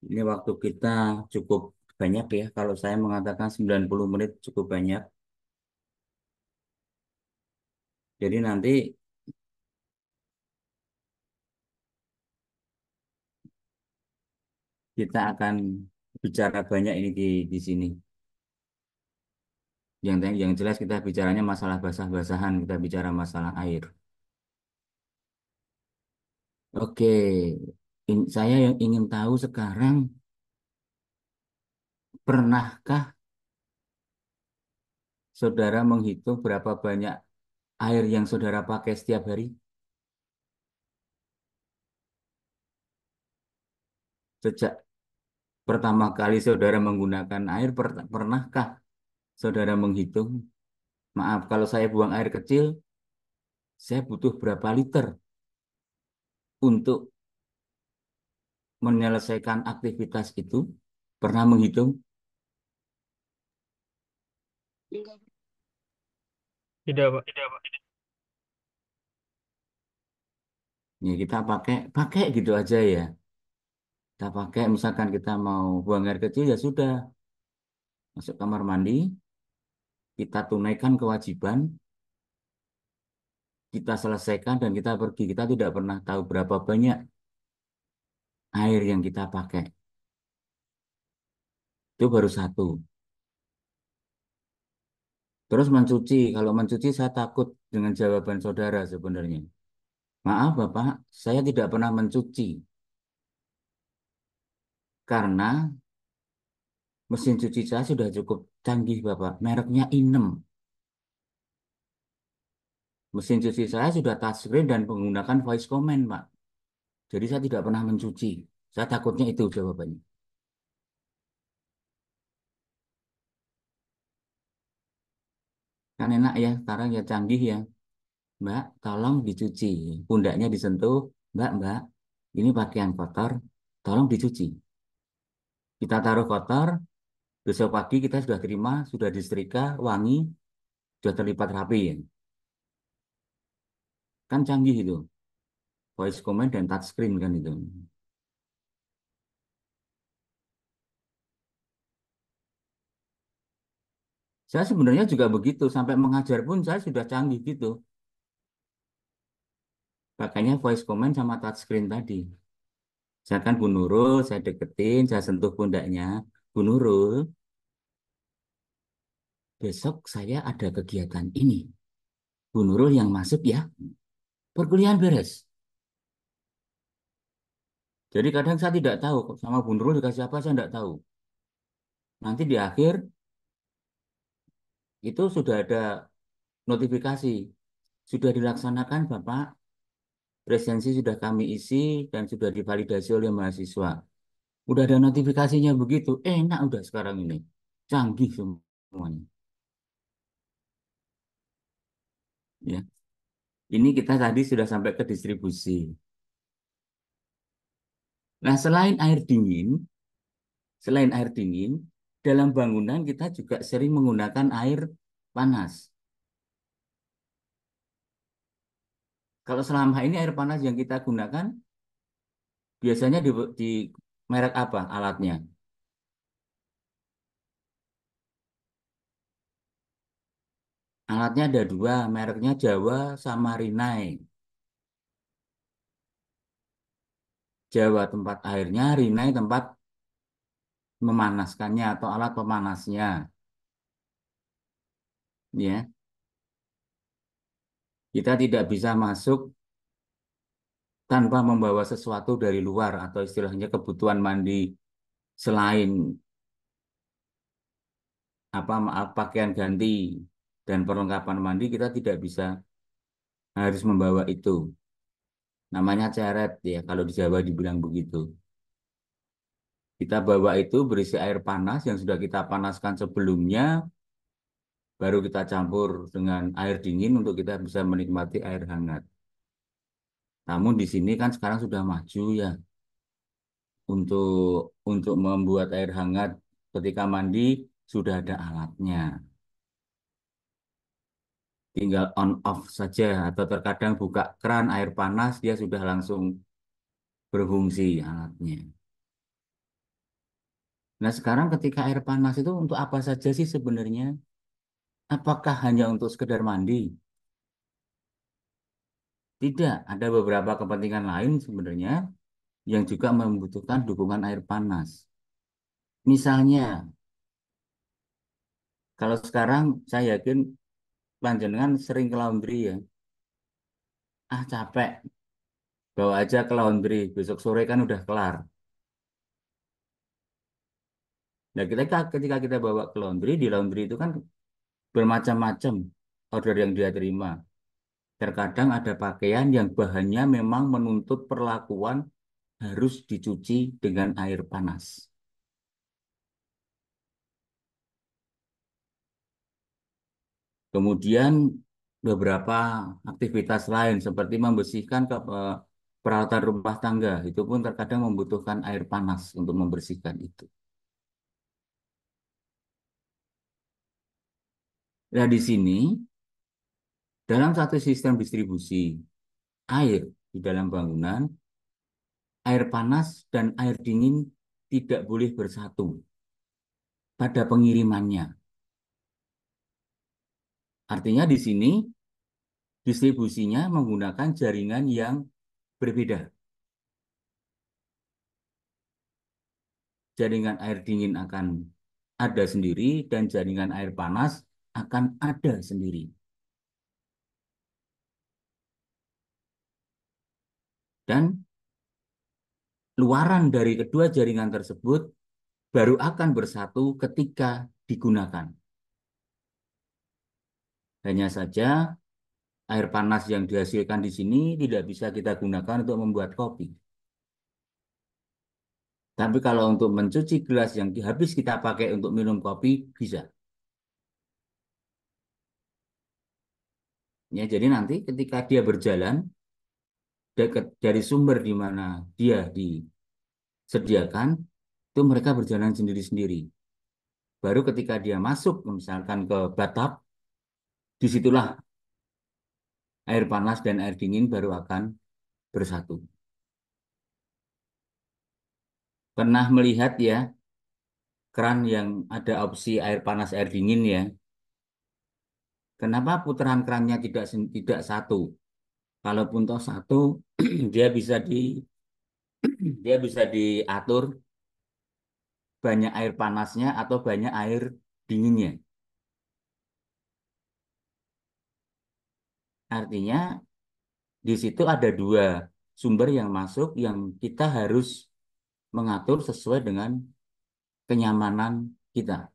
Ini waktu kita cukup banyak ya. Kalau saya mengatakan 90 menit cukup banyak. Jadi nanti kita akan bicara banyak ini di sini. Yang jelas kita bicaranya masalah basah-basahan, kita bicara masalah air. Oke, saya yang ingin tahu sekarang, pernahkah saudara menghitung berapa banyak air yang saudara pakai setiap hari? Sejak pertama kali saudara menggunakan air, pernahkah saudara menghitung? Maaf, kalau saya buang air kecil, saya butuh berapa liter untuk menyelesaikan aktivitas itu? Pernah menghitung?
Tidak, Pak.
Ya, kita pakai gitu aja ya. Kita pakai, misalkan kita mau buang air kecil, ya sudah. Masuk kamar mandi, kita tunaikan kewajiban, kita selesaikan dan kita pergi. Kita tidak pernah tahu berapa banyak air yang kita pakai. Itu baru satu. Terus mencuci. Kalau mencuci saya takut dengan jawaban saudara sebenarnya. Maaf Bapak, saya tidak pernah mencuci karena mesin cuci saya sudah cukup canggih Bapak. Mereknya Inem. Mesin cuci saya sudah touchscreen dan menggunakan voice command, Pak. Jadi saya tidak pernah mencuci. Saya takutnya itu jawabannya. Kan enak ya, sekarang ya canggih ya. Mbak, tolong dicuci. Pundaknya disentuh. Mbak, ini pakaian kotor. Tolong dicuci. Kita taruh kotor, besok pagi kita sudah terima, sudah disetrika, wangi, sudah terlipat rapi ya. Kan canggih itu. Voice command dan touchscreen kan itu. Saya sebenarnya juga begitu. Sampai mengajar pun saya sudah canggih gitu. Pakainya voice command sama touchscreen tadi. Misalkan Bu Nurul, saya deketin, saya sentuh pundaknya. Bu Nurul, besok saya ada kegiatan ini. Bu Nurul yang masuk ya. Perkuliahan beres. Jadi kadang saya tidak tahu sama Bu Nurul dikasih apa saya tidak tahu. Nanti di akhir itu sudah ada notifikasi. Sudah dilaksanakan Bapak, presensi sudah kami isi dan sudah divalidasi oleh mahasiswa. Udah ada notifikasinya begitu. Enak udah sekarang ini. Canggih semuanya. Ya. Ini kita tadi sudah sampai ke distribusi. Nah, selain air dingin, dalam bangunan kita juga sering menggunakan air panas. Kalau selama ini air panas yang kita gunakan, biasanya di merek apa alatnya? Alatnya ada dua, mereknya Jawa sama Rinnai. Jawa tempat airnya, Rinnai tempat memanaskannya atau alat pemanasnya. Ya, kita tidak bisa masuk tanpa membawa sesuatu dari luar atau istilahnya kebutuhan mandi selain apa maaf pakaian ganti dan perlengkapan mandi kita tidak bisa harus membawa itu. Namanya ceret ya kalau di Jawa dibilang begitu. Kita bawa itu berisi air panas yang sudah kita panaskan sebelumnya, baru kita campur dengan air dingin untuk kita bisa menikmati air hangat. Namun di sini kan sekarang sudah maju ya untuk membuat air hangat ketika mandi sudah ada alatnya. Tinggal on off saja atau terkadang buka keran air panas dia sudah langsung berfungsi alatnya. Nah, sekarang ketika air panas itu untuk apa saja sih sebenarnya? Apakah hanya untuk sekedar mandi? Tidak, ada beberapa kepentingan lain sebenarnya yang juga membutuhkan dukungan air panas. Misalnya, kalau sekarang saya yakin panjenengan sering ke laundry ya. Ah, capek, bawa aja ke laundry. Besok sore kan udah kelar. Nah, ketika kita bawa ke laundry, di laundry itu kan bermacam-macam order yang dia terima. Terkadang ada pakaian yang bahannya memang menuntut perlakuan harus dicuci dengan air panas. Kemudian beberapa aktivitas lain seperti membersihkan peralatan rumah tangga itu pun terkadang membutuhkan air panas untuk membersihkan itu. Nah, di sini dalam satu sistem distribusi air di dalam bangunan, air panas dan air dingin tidak boleh bersatu pada pengirimannya. Artinya di sini distribusinya menggunakan jaringan yang berbeda. Jaringan air dingin akan ada sendiri dan jaringan air panas akan ada sendiri. Dan luaran dari kedua jaringan tersebut baru akan bersatu ketika digunakan. Hanya saja air panas yang dihasilkan di sini tidak bisa kita gunakan untuk membuat kopi. Tapi kalau untuk mencuci gelas yang habis kita pakai untuk minum kopi, bisa. Ya, jadi nanti ketika dia berjalan dari sumber di mana dia disediakan, itu mereka berjalan sendiri-sendiri. Baru ketika dia masuk, misalkan ke bathtub, disitulah air panas dan air dingin baru akan bersatu. Pernah melihat ya, keran yang ada opsi air panas air dingin ya. Kenapa putaran kerannya tidak satu? Kalaupun toh satu, dia bisa dia bisa diatur banyak air panasnya atau banyak air dinginnya. Artinya di situ ada dua sumber yang masuk yang kita harus mengatur sesuai dengan kenyamanan kita.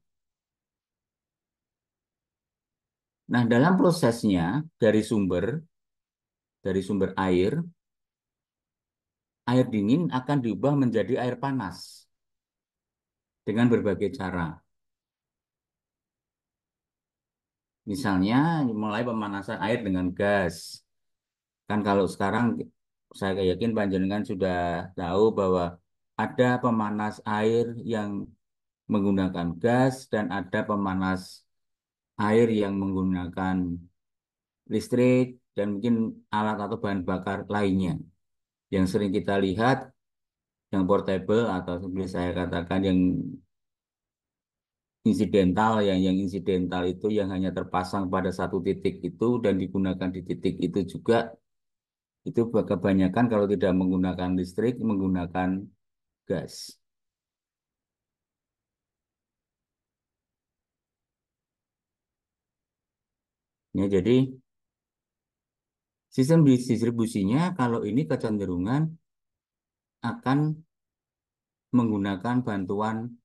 Nah, dalam prosesnya dari sumber air dingin akan diubah menjadi air panas dengan berbagai cara. Misalnya mulai pemanasan air dengan gas. Kan kalau sekarang saya yakin panjenengan sudah tahu bahwa ada pemanas air yang menggunakan gas dan ada pemanas air yang menggunakan listrik dan mungkin alat atau bahan bakar lainnya. Yang sering kita lihat yang portable atau seperti saya katakan yang insidental, yang insidental itu yang hanya terpasang pada satu titik itu dan digunakan di titik itu juga, itu kebanyakan kalau tidak menggunakan listrik menggunakan gas. Ya, jadi sistem distribusinya kalau ini kecenderungan akan menggunakan bantuan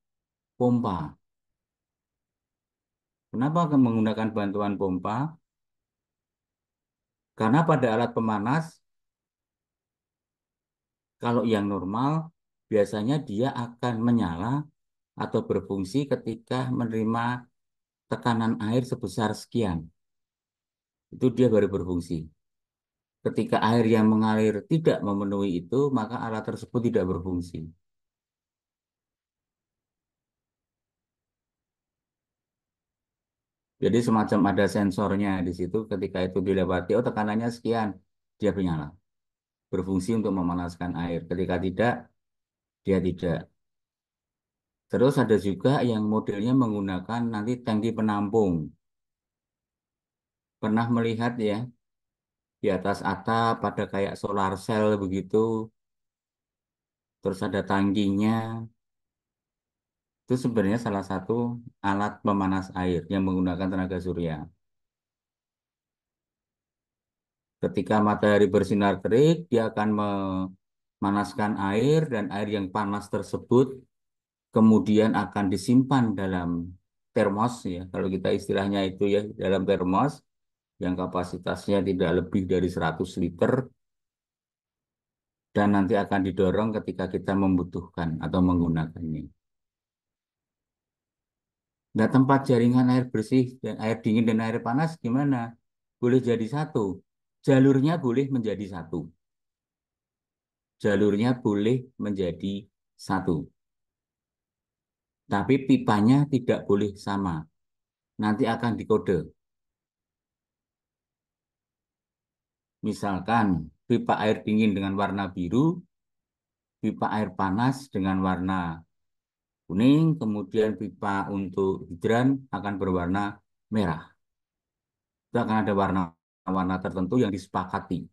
pompa. Kenapa menggunakan bantuan pompa? Karena pada alat pemanas, kalau yang normal, biasanya dia akan menyala atau berfungsi ketika menerima tekanan air sebesar sekian. Itu dia baru berfungsi. Ketika air yang mengalir tidak memenuhi itu, maka alat tersebut tidak berfungsi. Jadi semacam ada sensornya di situ, ketika itu dilewati, oh tekanannya sekian, dia menyala. Berfungsi untuk memanaskan air. Ketika tidak, dia tidak. Terus ada juga yang modelnya menggunakan nanti tangki penampung. Pernah melihat ya, di atas atap ada kayak solar cell begitu, terus ada tangkinya. Itu sebenarnya salah satu alat pemanas air yang menggunakan tenaga surya. Ketika matahari bersinar terik, dia akan memanaskan air dan air yang panas tersebut kemudian akan disimpan dalam termos ya. Kalau kita istilahnya itu ya, dalam termos yang kapasitasnya tidak lebih dari 100 liter dan nanti akan didorong ketika kita membutuhkan atau menggunakannya. Nah, tempat jaringan air bersih dan air dingin dan air panas gimana? Boleh jadi satu. Jalurnya boleh menjadi satu. Jalurnya boleh menjadi satu. Tapi pipanya tidak boleh sama. Nanti akan dikode. Misalkan pipa air dingin dengan warna biru, pipa air panas dengan warna kuning, kemudian pipa untuk hidran akan berwarna merah. Itu akan ada warna-warna tertentu yang disepakati.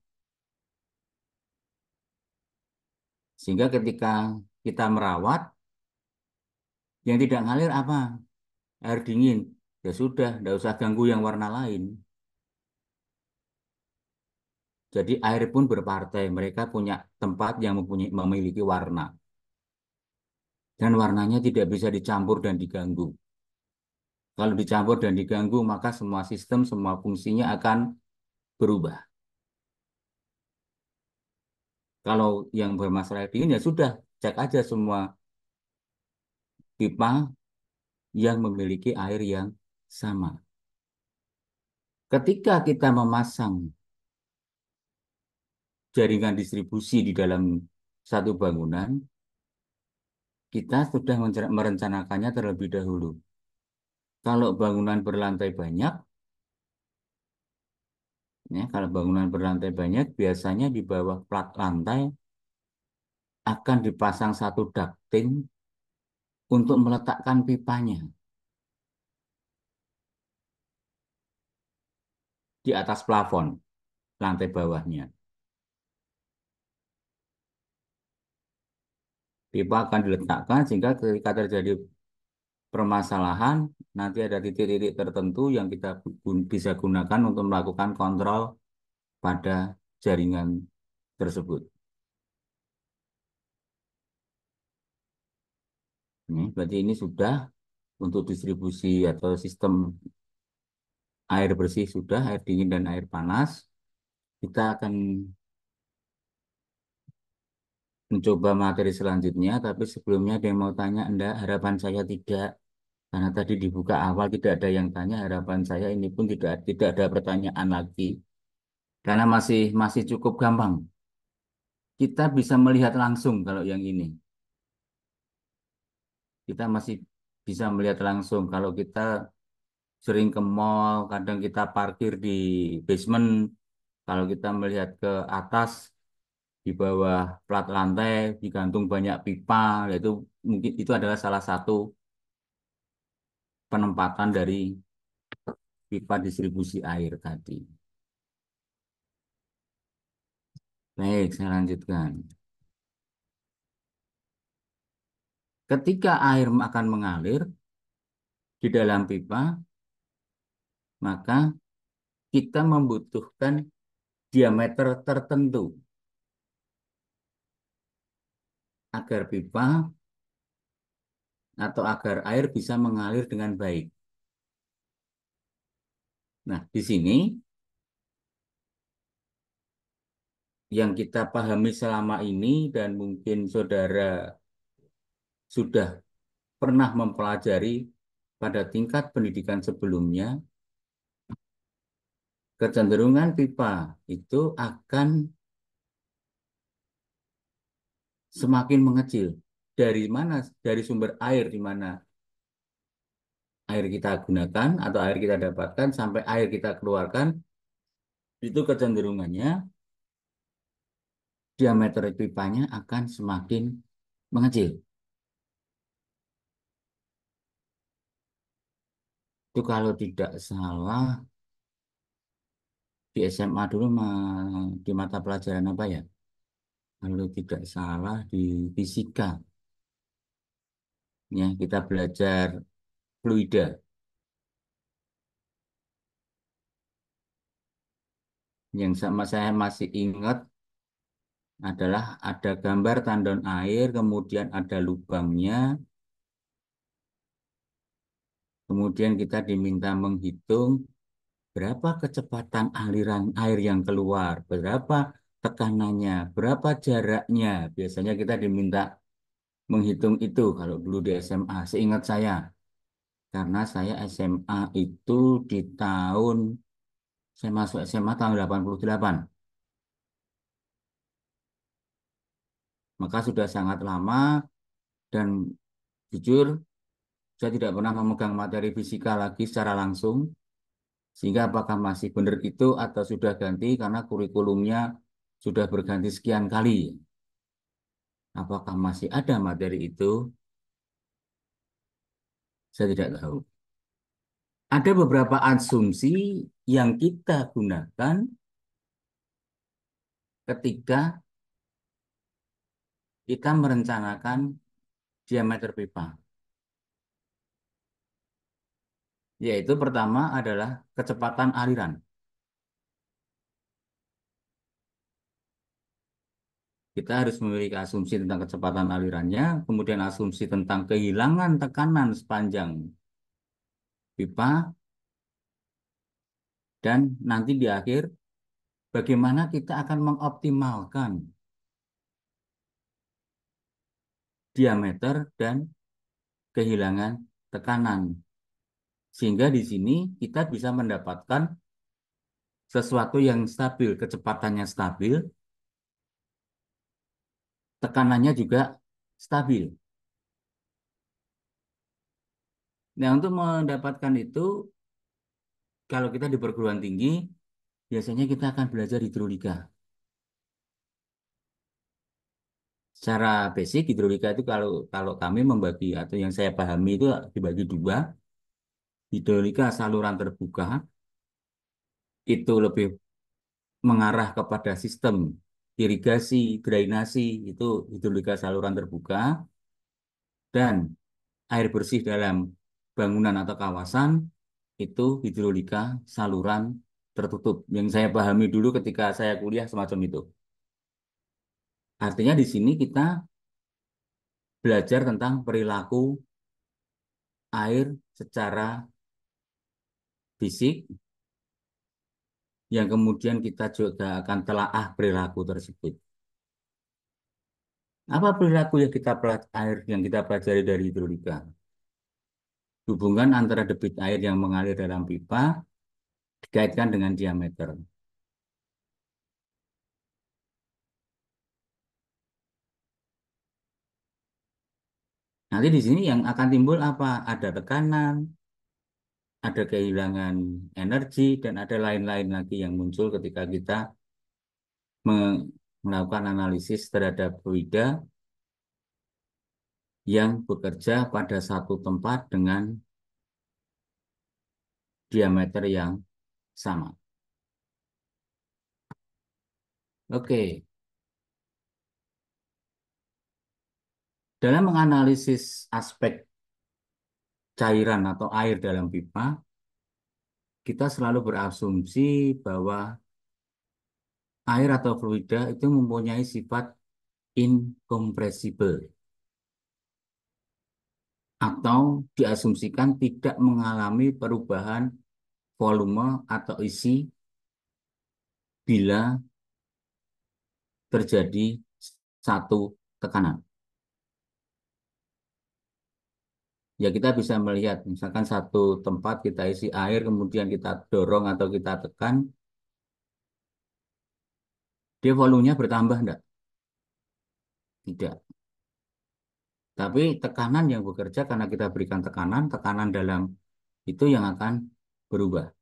Sehingga ketika kita merawat, yang tidak ngalir apa? Air dingin. Ya sudah, tidak usah ganggu yang warna lain. Jadi air pun berpartai. Mereka punya tempat yang memiliki warna. Dan warnanya tidak bisa dicampur dan diganggu. Kalau dicampur dan diganggu, maka semua sistem, semua fungsinya akan berubah. Kalau yang bermasalah dingin ya sudah, cek aja semua pipa yang memiliki air yang sama. Ketika kita memasang jaringan distribusi di dalam satu bangunan, kita sudah merencanakannya terlebih dahulu. Kalau bangunan berlantai banyak, ya, kalau bangunan berlantai banyak, biasanya di bawah plat lantai akan dipasang satu ducting untuk meletakkan pipanya di atas plafon lantai bawahnya. Pipa akan diletakkan sehingga ketika terjadi permasalahan, nanti ada titik-titik tertentu yang kita bisa gunakan untuk melakukan kontrol pada jaringan tersebut. Berarti ini sudah untuk distribusi atau sistem air bersih sudah, air dingin dan air panas. Kita akan mencoba materi selanjutnya, tapi sebelumnya ada yang mau tanya, enggak, harapan saya tidak. Karena tadi dibuka awal tidak ada yang tanya, harapan saya ini pun tidak ada pertanyaan lagi. Karena masih cukup gampang. Kita bisa melihat langsung kalau yang ini. Kita masih bisa melihat langsung. Kalau kita sering ke mall, kadang kita parkir di basement. Kalau kita melihat ke atas, di bawah plat lantai, digantung banyak pipa. Yaitu mungkin itu adalah salah satu penempatan dari pipa distribusi air tadi. Baik, saya lanjutkan. Ketika air akan mengalir di dalam pipa, maka kita membutuhkan diameter tertentu agar pipa atau agar air bisa mengalir dengan baik. Nah, di sini yang kita pahami selama ini dan mungkin saudara sudah pernah mempelajari pada tingkat pendidikan sebelumnya, kecenderungan pipa itu akan semakin mengecil. Dari mana? Dari sumber air di mana air kita gunakan atau air kita dapatkan sampai air kita keluarkan, itu kecenderungannya diameter pipanya akan semakin mengecil. Itu kalau tidak salah di SMA dulu di mata pelajaran apa ya? Kalau tidak salah di fisika, ya kita belajar fluida. Yang sama saya masih ingat adalah ada gambar tandon air, kemudian ada lubangnya, kemudian kita diminta menghitung berapa kecepatan aliran air yang keluar, berapa tekanannya, berapa jaraknya. Biasanya kita diminta menghitung itu kalau dulu di SMA, seingat saya. Karena saya SMA itu di tahun, saya masuk SMA tahun 88. Maka sudah sangat lama dan jujur saya tidak pernah memegang materi fisika lagi secara langsung. Sehingga apakah masih benar itu atau sudah ganti karena kurikulumnya sudah berganti sekian kali. Apakah masih ada materi itu? Saya tidak tahu. Ada beberapa asumsi yang kita gunakan ketika kita merencanakan diameter pipa. Yaitu pertama adalah kecepatan aliran. kita harus memiliki asumsi tentang kecepatan alirannya, kemudian asumsi tentang kehilangan tekanan sepanjang pipa, dan nanti di akhir bagaimana kita akan mengoptimalkan diameter dan kehilangan tekanan. Sehingga di sini kita bisa mendapatkan sesuatu yang stabil, kecepatannya stabil, tekanannya juga stabil. Nah, untuk mendapatkan itu, kalau kita di perguruan tinggi, biasanya kita akan belajar hidrolika. Secara basic, hidrolika itu kalau kami membagi, atau yang saya pahami itu dibagi dua. Hidrolika saluran terbuka, itu lebih mengarah kepada sistem irigasi, drainasi, itu hidrolika saluran terbuka, dan air bersih dalam bangunan atau kawasan, itu hidrolika saluran tertutup. Yang saya pahami dulu ketika saya kuliah semacam itu. Artinya di sini kita belajar tentang perilaku air secara fisik, yang kemudian kita juga akan telaah perilaku tersebut. Apa perilaku yang air yang kita pelajari dari hidrolika? Hubungan antara debit air yang mengalir dalam pipa dikaitkan dengan diameter. Nanti di sini yang akan timbul apa? Ada tekanan, ada kehilangan energi, dan ada lain-lain lagi yang muncul ketika kita melakukan analisis terhadap fluida yang bekerja pada satu tempat dengan diameter yang sama. Oke, dalam menganalisis aspek cairan atau air dalam pipa, kita selalu berasumsi bahwa air atau fluida itu mempunyai sifat incompressible atau diasumsikan tidak mengalami perubahan volume atau isi bila terjadi satu tekanan. Ya, kita bisa melihat misalkan satu tempat kita isi air, kemudian kita dorong atau kita tekan, dia volumenya bertambah enggak? Tidak. Tapi tekanan yang bekerja karena kita berikan tekanan, tekanan dalam itu yang akan berubah.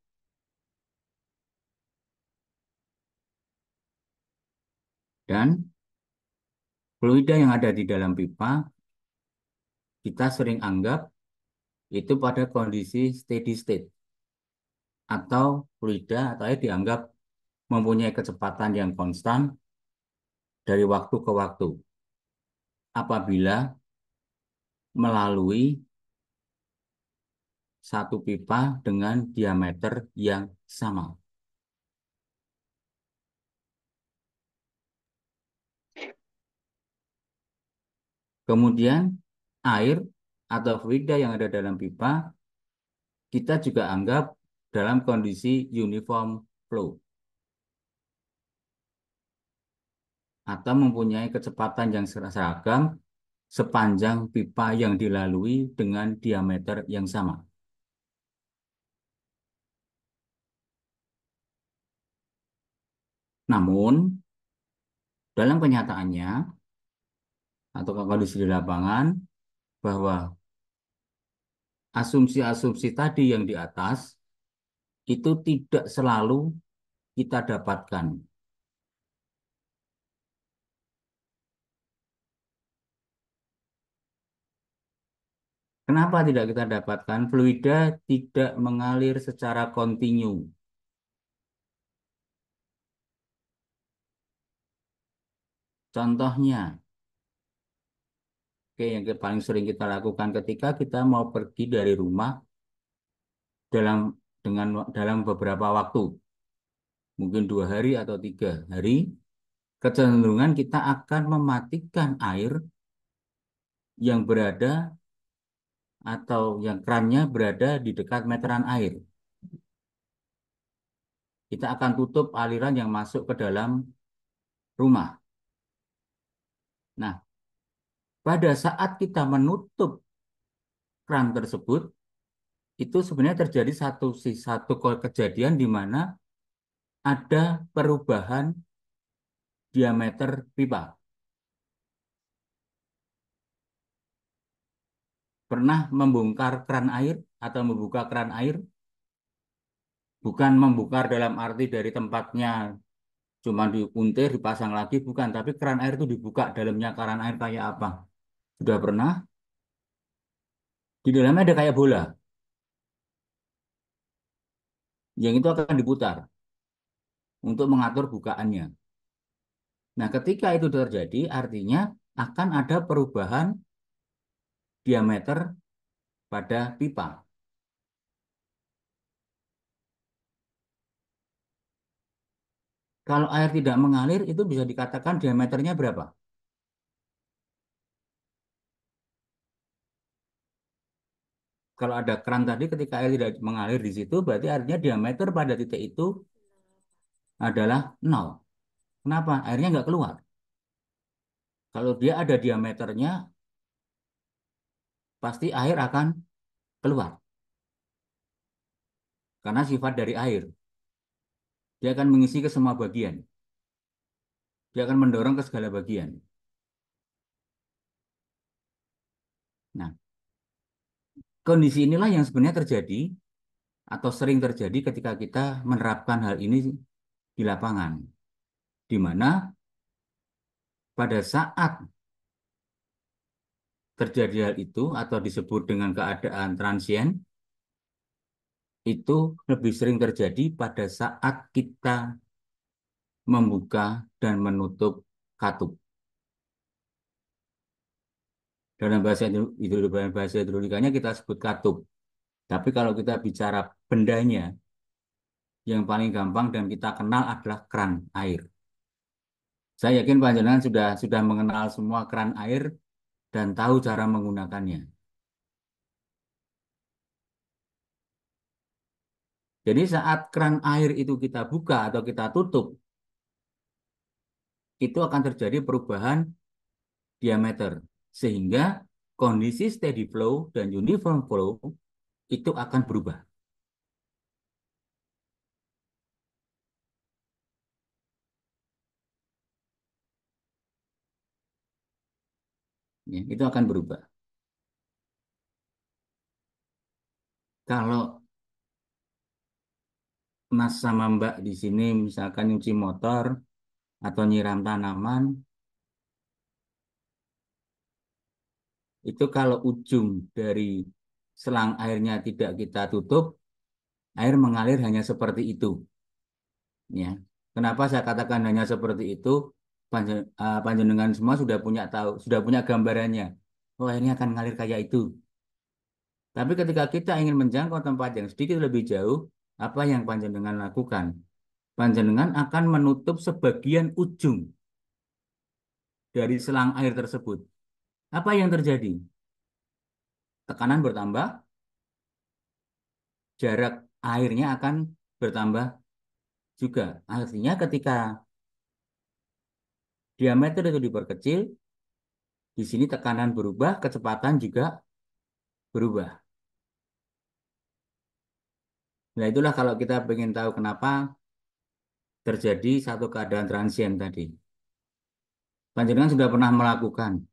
Dan fluida yang ada di dalam pipa, kita sering anggap itu pada kondisi steady state. Atau fluida atau air dianggap mempunyai kecepatan yang konstan dari waktu ke waktu. Apabila melalui satu pipa dengan diameter yang sama. Kemudian air atau fluida yang ada dalam pipa kita juga anggap dalam kondisi uniform flow atau mempunyai kecepatan yang seragam sepanjang pipa yang dilalui dengan diameter yang sama. Namun, dalam kenyataannya, atau kondisi di lapangan, bahwa asumsi-asumsi tadi yang di atas, itu tidak selalu kita dapatkan. Kenapa tidak kita dapatkan? Fluida tidak mengalir secara kontinu. Contohnya, yang paling sering kita lakukan ketika kita mau pergi dari rumah dalam beberapa waktu, mungkin 2 hari atau 3 hari, kecenderungan kita akan mematikan air yang berada atau yang kerannya berada di dekat meteran air. Kita akan tutup aliran yang masuk ke dalam rumah. Nah, pada saat kita menutup keran tersebut, itu sebenarnya terjadi satu kejadian di mana ada perubahan diameter pipa. Pernah membongkar keran air atau membuka keran air? Bukan membongkar dalam arti dari tempatnya cuma diuntir, dipasang lagi, bukan. Tapi keran air itu dibuka, dalamnya keran air kayak apa? Sudah pernah? Di dalamnya ada kayak bola, yang itu akan diputar untuk mengatur bukaannya. Nah, ketika itu terjadi, artinya akan ada perubahan diameter pada pipa. Kalau air tidak mengalir, itu bisa dikatakan diameternya berapa? Kalau ada keran tadi, ketika air tidak mengalir di situ, berarti artinya diameter pada titik itu adalah 0. Kenapa? Airnya nggak keluar. Kalau dia ada diameternya, pasti air akan keluar. Karena sifat dari air. Dia akan mengisi ke semua bagian. Dia akan mendorong ke segala bagian. Nah, kondisi inilah yang sebenarnya terjadi atau sering terjadi ketika kita menerapkan hal ini di lapangan. Di mana pada saat terjadi hal itu atau disebut dengan keadaan transien, itu lebih sering terjadi pada saat kita membuka dan menutup katup. Dalam bahasa hidrolikanya kita sebut katup. Tapi kalau kita bicara bendanya, yang paling gampang dan kita kenal adalah keran air. Saya yakin panjenengan sudah mengenal semua keran air dan tahu cara menggunakannya. Jadi saat keran air itu kita buka atau kita tutup, itu akan terjadi perubahan diameter. Sehingga kondisi steady flow dan uniform flow itu akan berubah. Ya, itu akan berubah. Kalau Mas sama Mbak di sini misalkan nyuci motor atau nyiram tanaman, itu kalau ujung dari selang airnya tidak kita tutup, air mengalir hanya seperti itu. Ya, kenapa saya katakan hanya seperti itu? Panjenengan semua sudah punya gambarannya. Oh, airnya akan mengalir kayak itu. Tapi ketika kita ingin menjangkau tempat yang sedikit lebih jauh, apa yang panjenengan lakukan? Panjenengan akan menutup sebagian ujung dari selang air tersebut. Apa yang terjadi? Tekanan bertambah, jarak airnya akan bertambah juga. Artinya ketika diameter itu diperkecil, di sini tekanan berubah, kecepatan juga berubah. Nah, itulah kalau kita ingin tahu kenapa terjadi satu keadaan transien tadi. Panjenengan sudah pernah melakukan,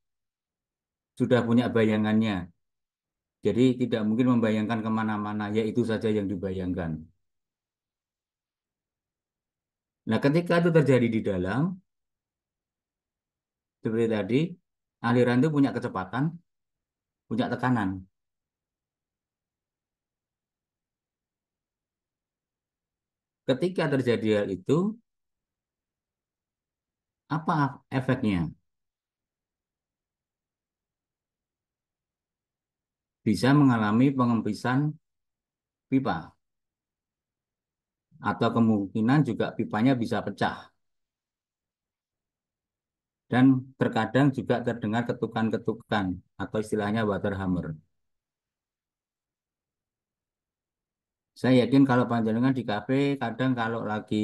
sudah punya bayangannya. Jadi tidak mungkin membayangkan kemana-mana, yaitu saja yang dibayangkan. Nah, ketika itu terjadi di dalam, seperti tadi, aliran itu punya kecepatan, punya tekanan. Ketika terjadi hal itu, apa efeknya? Bisa mengalami pengempisan pipa. Atau kemungkinan juga pipanya bisa pecah. Dan terkadang juga terdengar ketukan-ketukan atau istilahnya water hammer. Saya yakin kalau panjenengan di kafe, kadang kalau lagi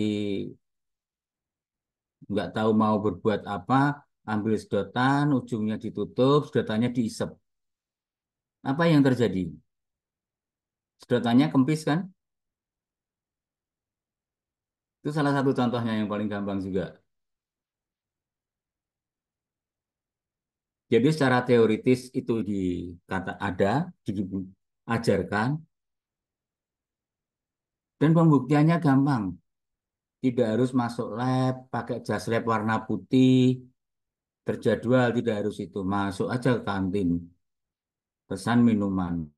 nggak tahu mau berbuat apa, ambil sedotan, ujungnya ditutup, sedotannya diisep. Apa yang terjadi? Sedotannya kempis kan? Itu salah satu contohnya yang paling gampang juga. Jadi secara teoritis itu dikata ada, diajarkan, dan pembuktiannya gampang. Tidak harus masuk lab, pakai jas lab warna putih, terjadwal, tidak harus itu. Masuk aja ke kantin, pesan minuman,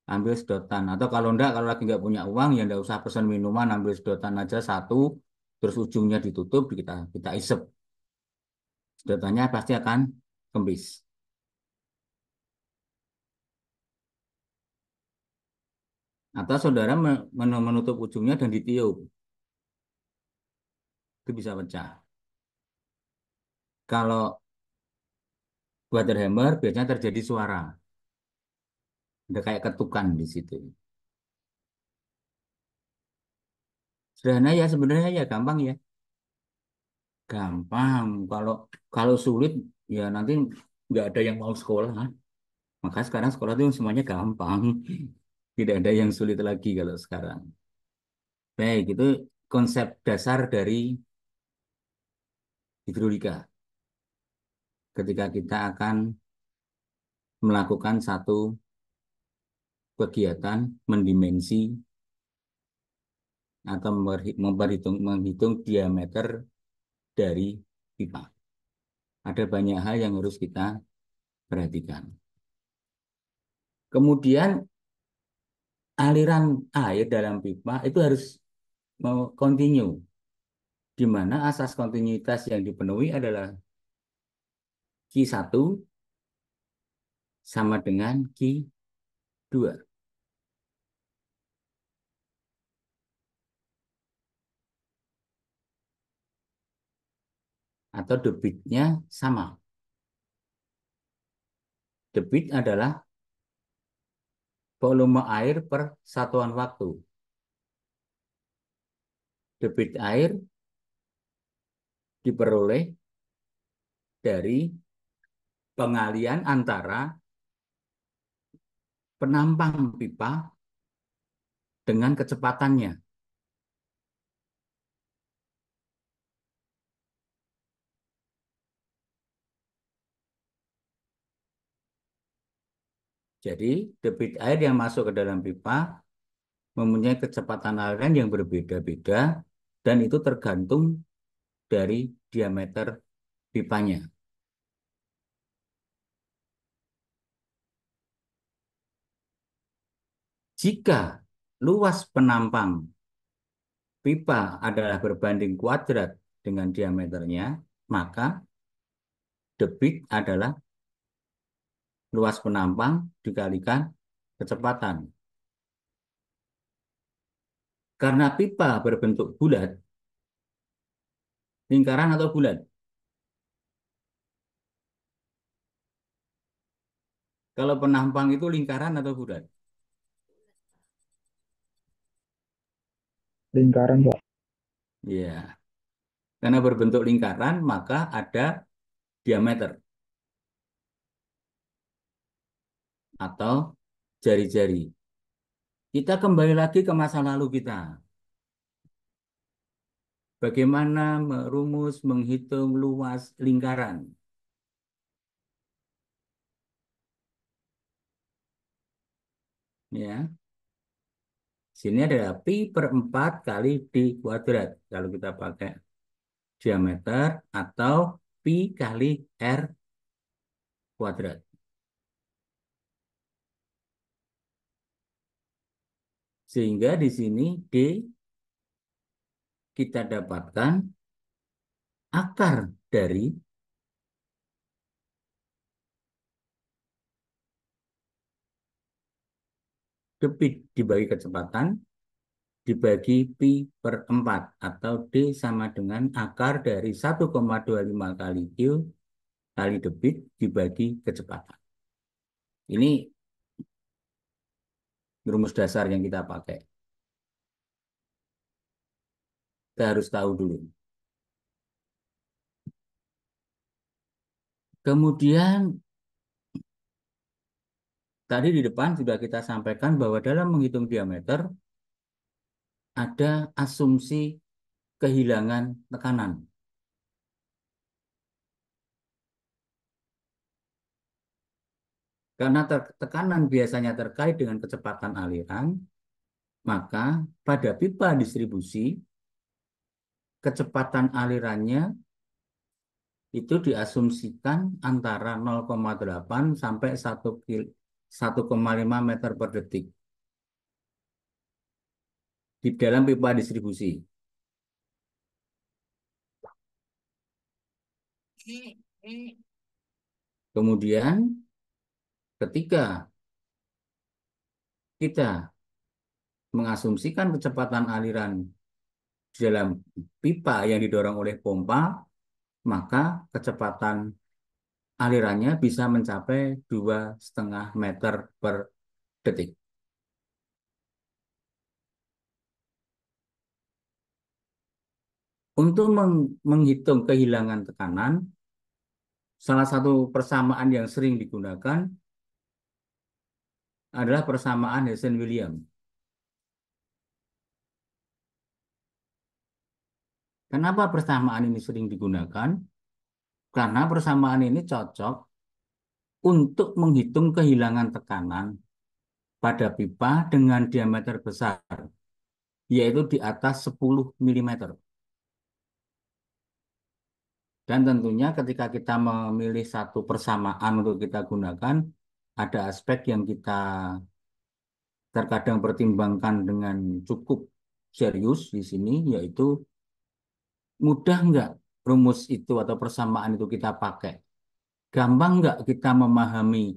ambil sedotan. Atau kalau enggak, kalau lagi nggak punya uang, ya enggak usah pesan minuman, ambil sedotan aja satu, terus ujungnya ditutup, kita isep. Sedotannya pasti akan kempis. Atau saudara menutup ujungnya dan ditiup, itu bisa pecah. Kalau water hammer biasanya terjadi suara, ada kayak ketukan di situ. Sederhana ya sebenarnya ya gampang ya, gampang. Kalau kalau sulit ya nanti nggak ada yang mau sekolah. Maka sekarang sekolah itu semuanya gampang, tidak ada yang sulit lagi kalau sekarang. Baik, itu konsep dasar dari hidrolika. Ketika kita akan melakukan satu kegiatan mendimensi atau menghitung diameter dari pipa. Ada banyak hal yang harus kita perhatikan. Kemudian aliran air dalam pipa itu harus continue, di mana asas kontinuitas yang dipenuhi adalah Q1 sama dengan Q2. Atau debitnya sama. Debit adalah volume air per satuan waktu. Debit air diperoleh dari pengalian antara penampang pipa dengan kecepatannya. Jadi debit air yang masuk ke dalam pipa mempunyai kecepatan aliran yang berbeda-beda dan itu tergantung dari diameter pipanya. Jika luas penampang pipa adalah berbanding kuadrat dengan diameternya, maka debit adalah luas penampang dikalikan kecepatan. Karena pipa berbentuk bulat, lingkaran atau bulat? Kalau penampang itu lingkaran atau bulat?
Lingkaran, Pak.
Iya. Karena berbentuk lingkaran, maka ada diameter atau jari-jari. Kita kembali lagi ke masa lalu kita. Bagaimana merumus menghitung luas lingkaran? Ya, sini adalah pi per 4 kali d kuadrat. Kalau kita pakai diameter atau pi kali r kuadrat. Sehingga di sini d kita dapatkan akar dari debit dibagi kecepatan dibagi pi per 4 atau D sama dengan akar dari 1,25 kali Q kali debit dibagi kecepatan. Ini rumus dasar yang kita pakai. Kita harus tahu dulu. Kemudian tadi di depan sudah kita sampaikan bahwa dalam menghitung diameter ada asumsi kehilangan tekanan. Karena tekanan biasanya terkait dengan kecepatan aliran, maka pada pipa distribusi, kecepatan alirannya itu diasumsikan antara 0,8 sampai 1,5 meter per detik di dalam pipa distribusi. Kemudian ketika kita mengasumsikan kecepatan aliran di dalam pipa yang didorong oleh pompa, maka kecepatan alirannya bisa mencapai 2,5 meter per detik. Untuk menghitung kehilangan tekanan, salah satu persamaan yang sering digunakan adalah persamaan Hessenwilliam. Kenapa persamaan ini sering digunakan? Karena persamaan ini cocok untuk menghitung kehilangan tekanan pada pipa dengan diameter besar, yaitu di atas 10 mm. Dan tentunya ketika kita memilih satu persamaan untuk kita gunakan, ada aspek yang kita terkadang pertimbangkan dengan cukup serius di sini, yaitu mudah nggak rumus itu atau persamaan itu kita pakai? Gampang nggak kita memahami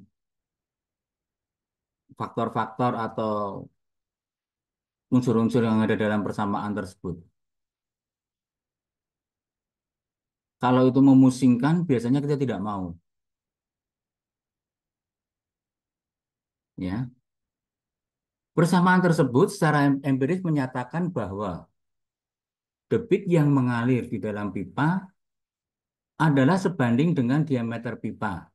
faktor-faktor atau unsur-unsur yang ada dalam persamaan tersebut? Kalau itu memusingkan, biasanya kita tidak mau. Ya. Persamaan tersebut secara empiris menyatakan bahwa debit yang mengalir di dalam pipa adalah sebanding dengan diameter pipa.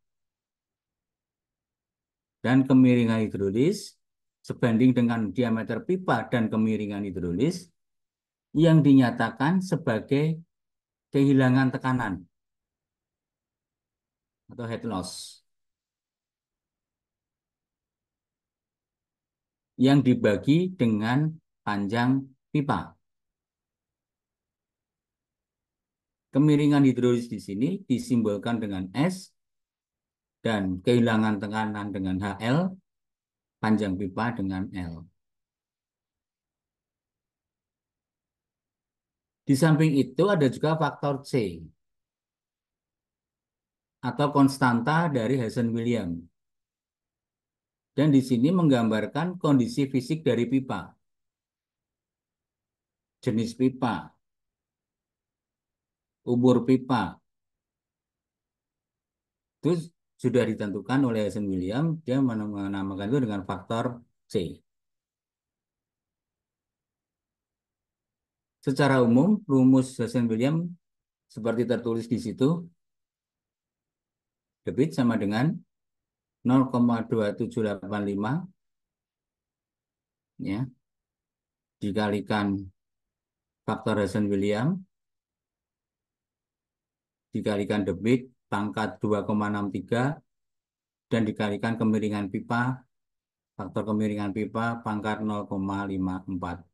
Dan kemiringan hidrolis sebanding dengan diameter pipa dan kemiringan hidrolis yang dinyatakan sebagai kehilangan tekanan atau head loss yang dibagi dengan panjang pipa. Kemiringan hidrolis di sini disimbolkan dengan S dan kehilangan tekanan dengan HL, panjang pipa dengan L. Di samping itu ada juga faktor C atau konstanta dari Hessenwilliam. Dan di sini menggambarkan kondisi fisik dari pipa, jenis pipa, umur pipa. Itu sudah ditentukan oleh Hessenwilliam, dia menamakan itu dengan faktor C. Secara umum, rumus Hessenwilliam seperti tertulis di situ, debit sama dengan 0,2785 ya, dikalikan faktor Hessenwilliam, dikalikan debit pangkat 2,63 dan dikalikan kemiringan pipa, faktor kemiringan pipa pangkat 0,54.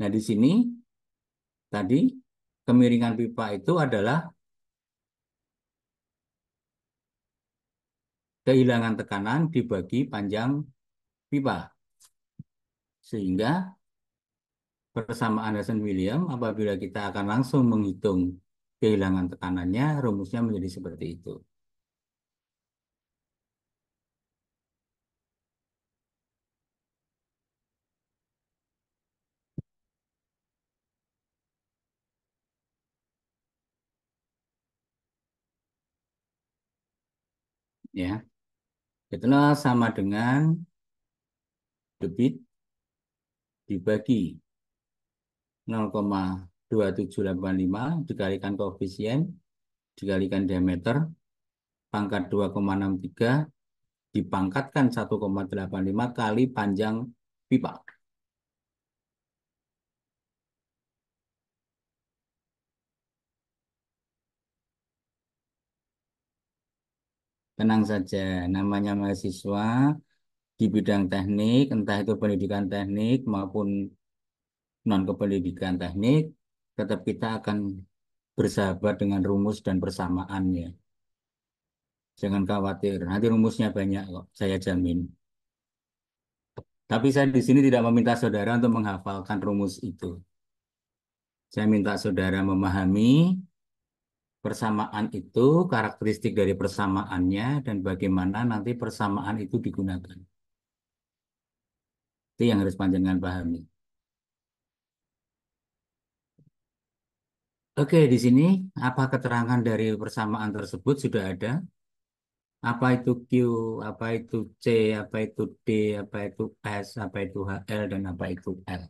Nah, di sini tadi kemiringan pipa itu adalah kehilangan tekanan dibagi panjang pipa. Sehingga persamaan Hessenwilliam apabila kita akan langsung menghitung kehilangan tekanannya, rumusnya menjadi seperti itu. . Ya, itulah sama dengan debit dibagi 0,2785 dikalikan koefisien dikalikan diameter pangkat 2,63 dipangkatkan 1,85 kali panjang pipa. Tenang saja, namanya mahasiswa di bidang teknik, entah itu pendidikan teknik maupun non-kependidikan teknik, tetap kita akan bersahabat dengan rumus dan persamaannya. Jangan khawatir, nanti rumusnya banyak kok, saya jamin. Tapi saya di sini tidak meminta saudara untuk menghafalkan rumus itu. Saya minta saudara memahami persamaan itu, karakteristik dari persamaannya, dan bagaimana nanti persamaan itu digunakan. Itu yang harus panjenengan pahami. Oke, di sini apa keterangan dari persamaan tersebut sudah ada? Apa itu Q, apa itu C, apa itu D, apa itu S, apa itu HL, dan apa itu L.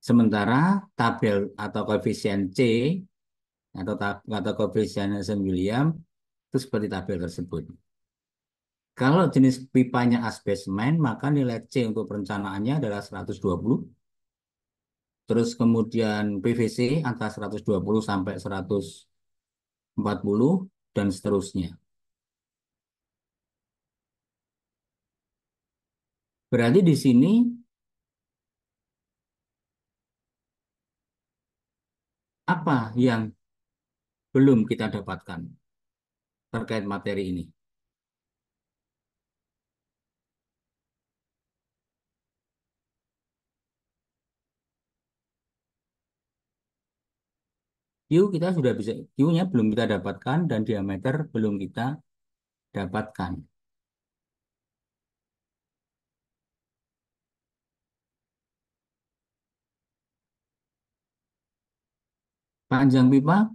Sementara tabel atau koefisien C atau koefisien Nelson-William itu seperti tabel tersebut. Kalau jenis pipanya asbesmen, maka nilai C untuk perencanaannya adalah 120. Terus kemudian PVC antara 120 sampai 140 dan seterusnya. Berarti di sini apa yang belum kita dapatkan terkait materi ini? Q kita sudah bisa, Q-nya belum kita dapatkan dan diameter belum kita dapatkan. Panjang pipa,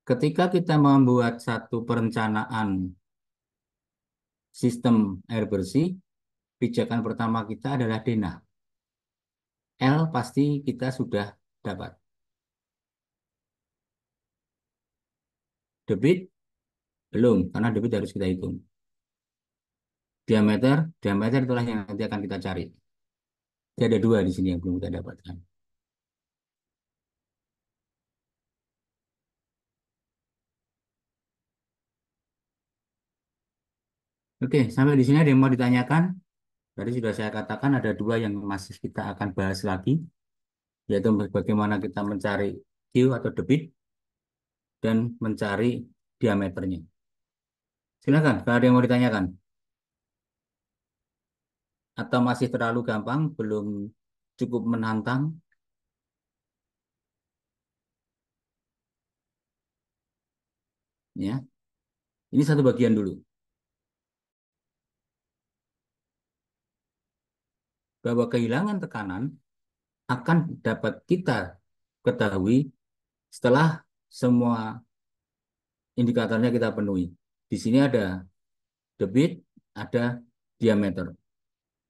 ketika kita membuat satu perencanaan sistem air bersih, pijakan pertama kita adalah denah. L pasti kita sudah dapat. Debit belum, karena debit harus kita hitung. Diameter itulah yang nanti akan kita cari. Jadi ada dua di sini yang belum kita dapatkan. Oke, sampai di sini ada yang mau ditanyakan? Tadi sudah saya katakan ada dua yang masih kita akan bahas lagi, yaitu bagaimana kita mencari Q atau debit dan mencari diameternya. Silakan, kalau ada yang mau ditanyakan. Atau masih terlalu gampang, belum cukup menantang. Ya, ini satu bagian dulu. Bahwa kehilangan tekanan akan dapat kita ketahui setelah semua indikatornya kita penuhi. Di sini ada debit, ada diameter.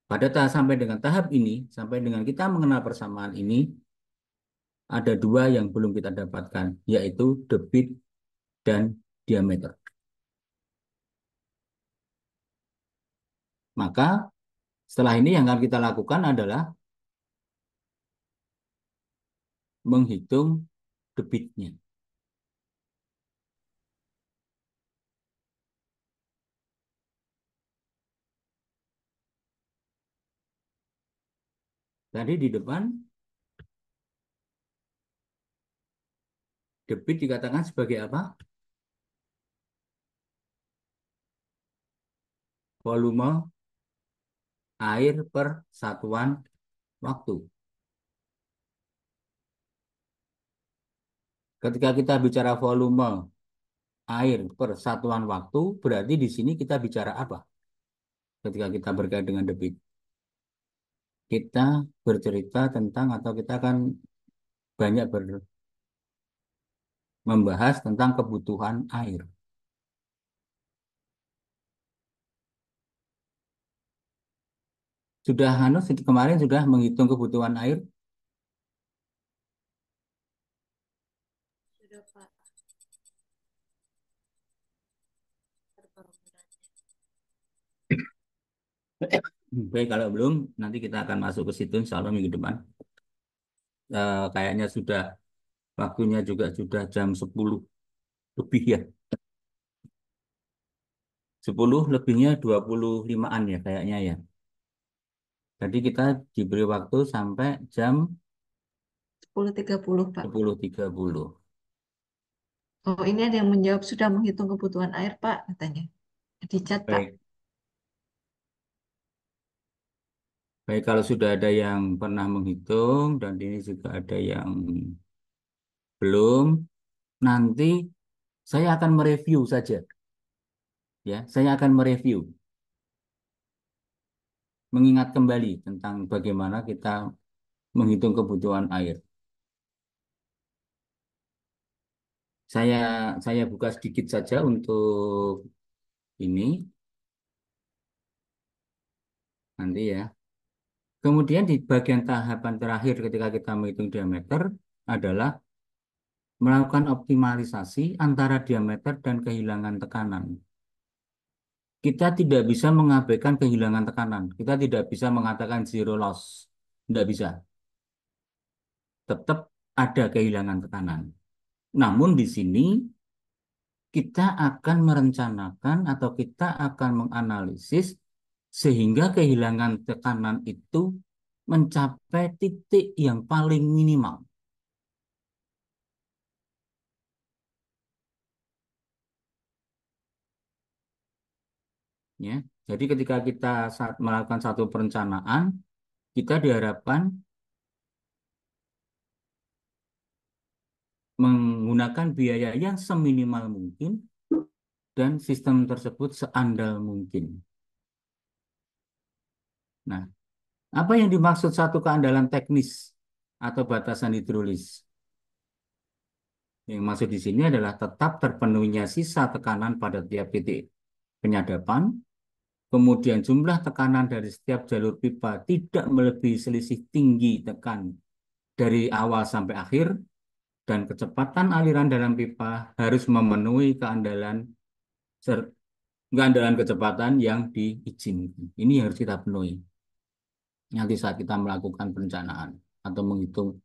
Pada tahap sampai dengan tahap ini, sampai dengan kita mengenal persamaan ini, ada dua yang belum kita dapatkan, yaitu debit dan diameter. Maka setelah ini yang akan kita lakukan adalah menghitung debitnya. Tadi di depan, debit dikatakan sebagai apa? Volume air per satuan waktu. Ketika kita bicara volume air per satuan waktu, berarti di sini kita bicara apa? Ketika kita berkait dengan debit. Kita bercerita tentang atau kita akan banyak membahas tentang kebutuhan air. Kemarin sudah menghitung kebutuhan air?
Sudah, Pak.
Baik, kalau belum, nanti kita akan masuk ke situ insya Allah minggu depan. Kayaknya sudah waktunya juga sudah jam 10 lebih ya. 10 lebihnya 25-an ya kayaknya ya. Jadi kita diberi waktu sampai jam
10.30, Pak.
10.30.
Oh, ini ada yang menjawab sudah menghitung kebutuhan air, Pak, katanya. Di chat, Pak.
Baik. Baik, kalau sudah ada yang pernah menghitung dan ini juga ada yang belum, nanti saya akan mereview saja. Ya, saya akan mereview, mengingat kembali tentang bagaimana kita menghitung kebutuhan air. Saya saya buka sedikit saja untuk ini nanti ya. Kemudian di bagian tahapan terakhir ketika kita menghitung diameter adalah melakukan optimalisasi antara diameter dan kehilangan tekanan. Kita tidak bisa mengabaikan kehilangan tekanan. Kita tidak bisa mengatakan zero loss. Tidak bisa. Tetap ada kehilangan tekanan. Namun di sini kita akan merencanakan atau kita akan menganalisis sehingga kehilangan tekanan itu mencapai titik yang paling minimal. Ya, jadi ketika kita saat melakukan satu perencanaan, kita diharapkan menggunakan biaya yang seminimal mungkin dan sistem tersebut seandal mungkin. Nah, apa yang dimaksud satu keandalan teknis atau batasan hidrolis? Yang maksud di sini adalah tetap terpenuhinya sisa tekanan pada tiap titik penyadapan, kemudian jumlah tekanan dari setiap jalur pipa tidak melebihi selisih tinggi tekan dari awal sampai akhir, dan kecepatan aliran dalam pipa harus memenuhi keandalan kecepatan yang diizinkan. Ini harus kita penuhi nanti saat kita melakukan perencanaan atau menghitung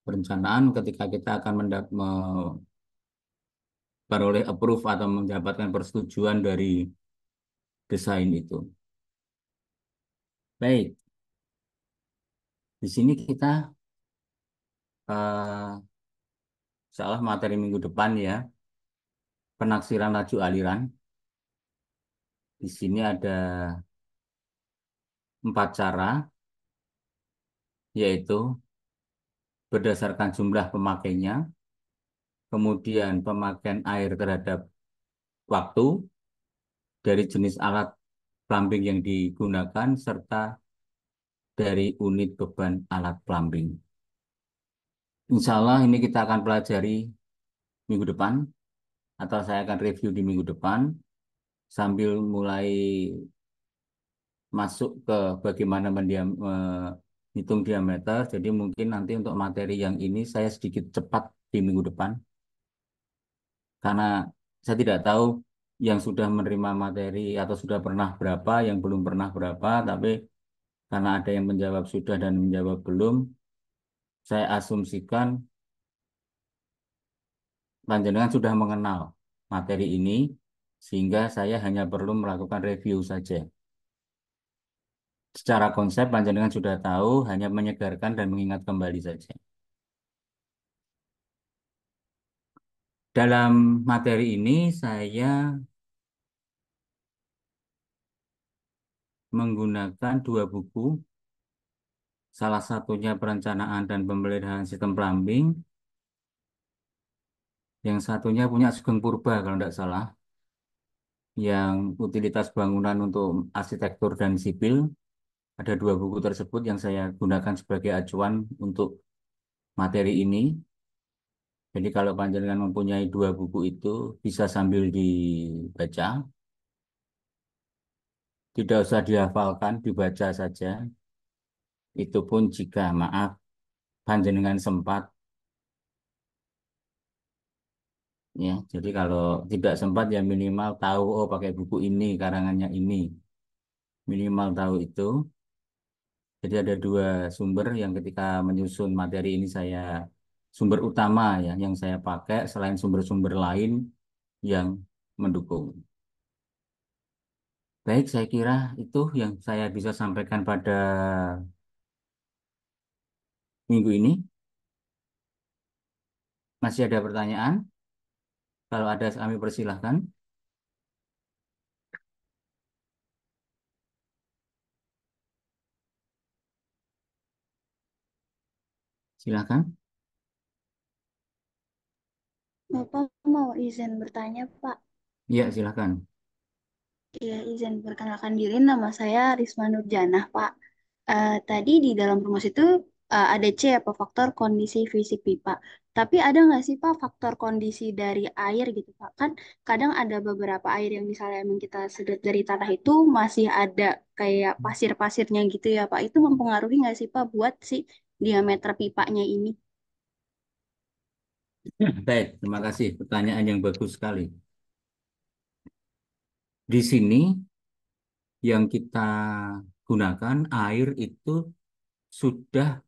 perencanaan ketika kita akan memperoleh approve atau mendapatkan persetujuan dari desain itu. Baik, di sini kita insya materi minggu depan ya, penaksiran laju aliran. Di sini ada 4 cara, yaitu berdasarkan jumlah pemakainya, kemudian pemakaian air terhadap waktu, dari jenis alat plumbing yang digunakan, serta dari unit beban alat plumbing. Insya Allah ini kita akan pelajari minggu depan, atau saya akan review di minggu depan, sambil mulai masuk ke bagaimana menghitung diameter. Jadi mungkin nanti untuk materi yang ini saya sedikit cepat di minggu depan, karena saya tidak tahu yang sudah menerima materi atau sudah pernah berapa, yang belum pernah berapa, tapi karena ada yang menjawab sudah dan menjawab belum, saya asumsikan panjenengan sudah mengenal materi ini, sehingga saya hanya perlu melakukan review saja. Secara konsep panjenengan sudah tahu, hanya menyegarkan dan mengingat kembali saja. Dalam materi ini saya menggunakan 2 buku, salah satunya Perencanaan dan Pemeliharaan Sistem Plumbing, yang satunya punya Sugeng Purba kalau tidak salah, yang utilitas bangunan untuk arsitektur dan sipil. Ada 2 buku tersebut yang saya gunakan sebagai acuan untuk materi ini. Jadi kalau panjenengan mempunyai dua buku itu bisa sambil dibaca, tidak usah dihafalkan, dibaca saja. Itu pun jika maaf panjenengan sempat, ya. Jadi kalau tidak sempat ya minimal tahu oh pakai buku ini, karangannya ini, minimal tahu itu. Jadi ada dua sumber yang ketika menyusun materi ini saya sumber utama ya yang saya pakai selain sumber-sumber lain yang mendukung. Baik, saya kira itu yang saya bisa sampaikan pada minggu ini. Masih ada pertanyaan? Kalau ada kami persilahkan. Silakan.
Bapak mau izin bertanya, Pak.
Iya, silakan.
Ya, izin perkenalkan diri, nama saya Risma Nurjanah, Pak. Tadi di dalam rumus itu ada C apa faktor kondisi fisik pipa. Tapi ada nggak sih Pak faktor kondisi dari air gitu Pak? Kan kadang ada beberapa air yang misalnya emang kita sedot dari tanah itu masih ada kayak pasir-pasirnya gitu ya Pak. Itu mempengaruhi nggak sih Pak buat si diameter pipanya ini?
Baik, terima kasih. Pertanyaan yang bagus sekali. Di sini yang kita gunakan air itu sudah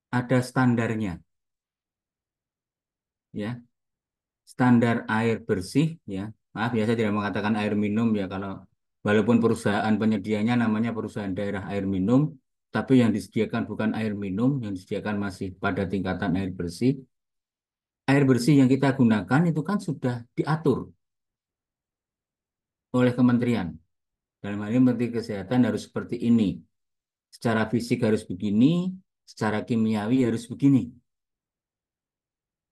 ada standarnya, ya. Standar air bersih, ya. Maaf ya, saya tidak mengatakan air minum ya kalau walaupun perusahaan penyedianya namanya perusahaan daerah air minum, tapi yang disediakan bukan air minum, yang disediakan masih pada tingkatan air bersih. Air bersih yang kita gunakan itu kan sudah diatur oleh kementerian. Dalam hal ini Menteri Kesehatan harus seperti ini. Secara fisik harus begini, secara kimiawi harus begini.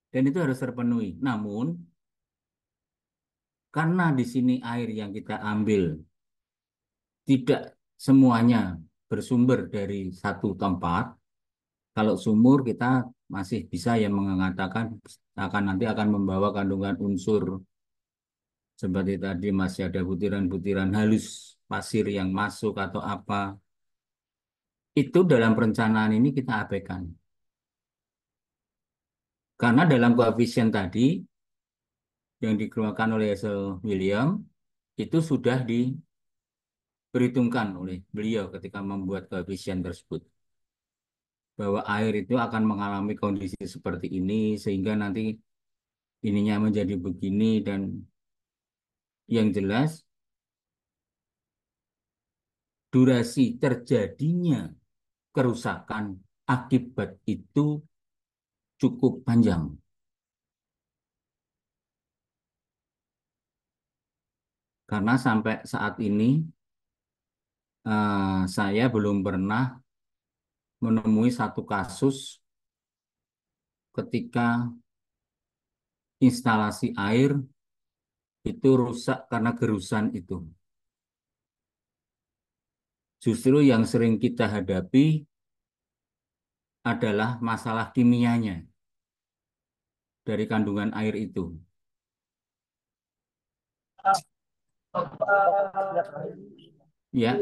Dan itu harus terpenuhi. Namun, karena di sini air yang kita ambil tidak semuanya bersumber dari satu tempat, kalau sumur kita masih bisa yang mengatakan akan nanti akan membawa kandungan unsur seperti tadi masih ada butiran-butiran halus pasir yang masuk atau apa. Itu dalam perencanaan ini kita abaikan. Karena dalam koefisien tadi yang dikeluarkan oleh Hazel William itu sudah diperhitungkan oleh beliau ketika membuat koefisien tersebut. Bahwa air itu akan mengalami kondisi seperti ini sehingga nanti ininya menjadi begini dan yang jelas durasi terjadinya kerusakan akibat itu cukup panjang. Karena sampai saat ini saya belum pernah menemui satu kasus ketika instalasi air itu rusak karena gerusan itu. Justru yang sering kita hadapi adalah masalah kimianya dari kandungan air itu. Ya,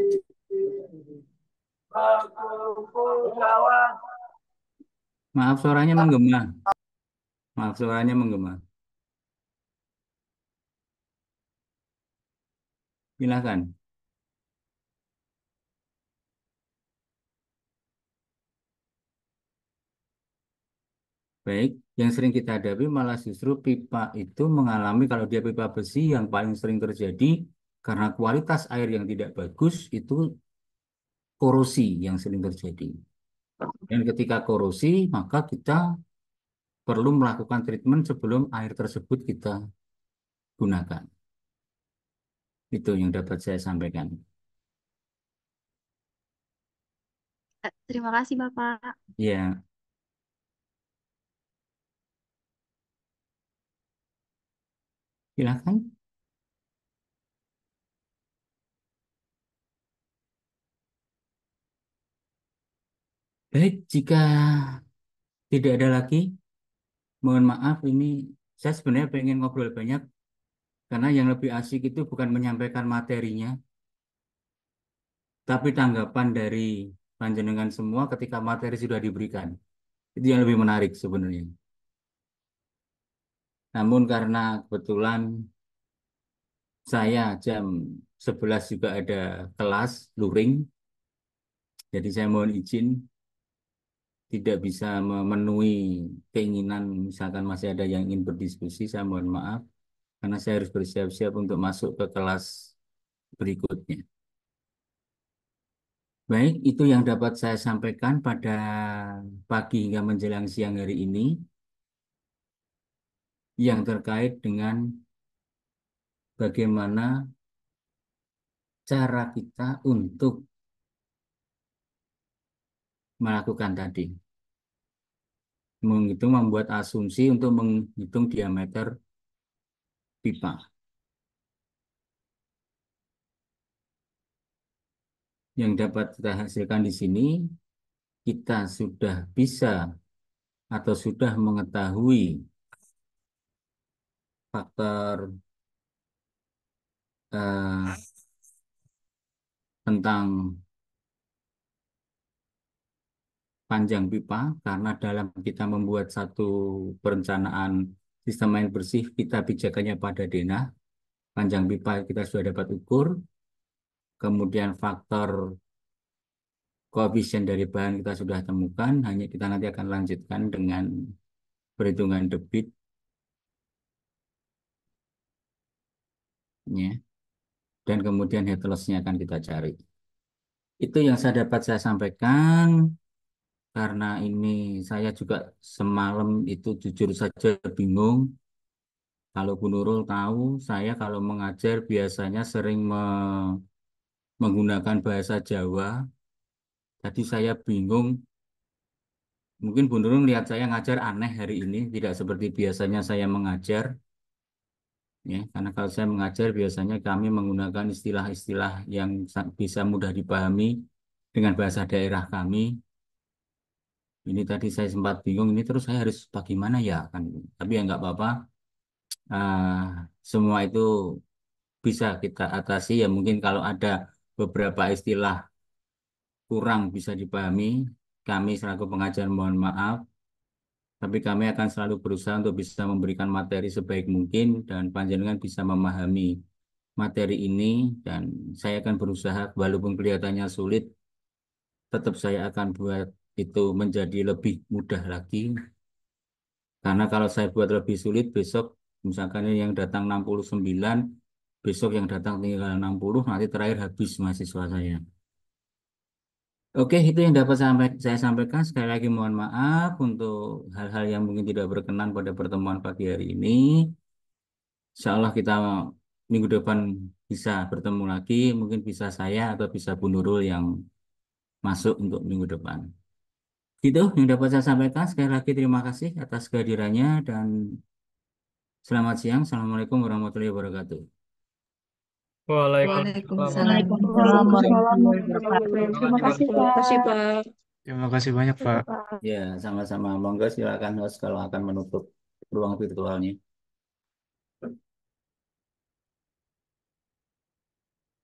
maaf suaranya menggema. Maaf suaranya menggema. Silakan. Baik, yang sering kita hadapi malah justru pipa itu mengalami kalau dia pipa besi yang paling sering terjadi karena kualitas air yang tidak bagus itu korosi yang sering terjadi. Dan ketika korosi, maka kita perlu melakukan treatment sebelum air tersebut kita gunakan. Itu yang dapat saya sampaikan.
Terima kasih Bapak.
Ya, silakan. Baik, jika tidak ada lagi, Mohon maaf, ini saya sebenarnya pengen ngobrol banyak karena yang lebih asik itu bukan menyampaikan materinya, tapi tanggapan dari panjenengan semua ketika materi sudah diberikan. Itu yang lebih menarik sebenarnya. Namun karena kebetulan saya jam 11 juga ada kelas luring, jadi saya mohon izin tidak bisa memenuhi keinginan, misalkan masih ada yang ingin berdiskusi, saya mohon maaf karena saya harus bersiap-siap untuk masuk ke kelas berikutnya. Baik, itu yang dapat saya sampaikan pada pagi hingga menjelang siang hari ini yang terkait dengan bagaimana cara kita untuk melakukan tadi. Menghitung, membuat asumsi untuk menghitung diameter pipa. Yang dapat kita hasilkan di sini, kita sudah bisa atau sudah mengetahui faktor tentang panjang pipa, karena dalam kita membuat satu perencanaan sistem air bersih, kita pijakannya pada denah. Panjang pipa kita sudah dapat ukur, kemudian faktor koefisien dari bahan kita sudah temukan, hanya kita nanti akan lanjutkan dengan perhitungan debit, ya, dan kemudian head loss-nya akan kita cari. Itu yang dapat saya sampaikan, karena ini saya juga semalam itu jujur saja bingung. Kalau Bu Nurul tahu, saya kalau mengajar biasanya sering menggunakan bahasa Jawa. Tadi saya bingung, mungkin Bu Nurul lihat saya ngajar aneh hari ini, tidak seperti biasanya saya mengajar. Ya, karena kalau saya mengajar biasanya kami menggunakan istilah-istilah yang bisa mudah dipahami dengan bahasa daerah kami. Ini tadi saya sempat bingung, ini terus saya harus bagaimana ya kan? Tapi ya nggak apa-apa. Semua itu bisa kita atasi ya. Mungkin kalau ada beberapa istilah kurang bisa dipahami, kami selaku pengajar mohon maaf. Tapi kami akan selalu berusaha untuk bisa memberikan materi sebaik mungkin dan panjenengan bisa memahami materi ini, dan saya akan berusaha walaupun kelihatannya sulit, tetap saya akan buat itu menjadi lebih mudah lagi. Karena kalau saya buat lebih sulit, besok misalkan yang datang 69, besok yang datang tinggal 60, nanti terakhir habis mahasiswa saya. Oke, itu yang dapat saya sampaikan. Sekali lagi mohon maaf untuk hal-hal yang mungkin tidak berkenan pada pertemuan pagi hari ini. Insya Allah kita minggu depan bisa bertemu lagi. Mungkin bisa saya atau bisa Bu Nurul yang masuk untuk minggu depan. Itu yang dapat saya sampaikan. Sekali lagi terima kasih atas kehadirannya dan selamat siang. Assalamualaikum warahmatullahi wabarakatuh.
Waalaikumsalam.
Waalaikumsalam warahmatullahi wabarakatuh.
Terima kasih, Pak.
Terima kasih banyak, Pak.
Ya, sama-sama. Monggo silakan host kalau akan menutup ruang virtualnya.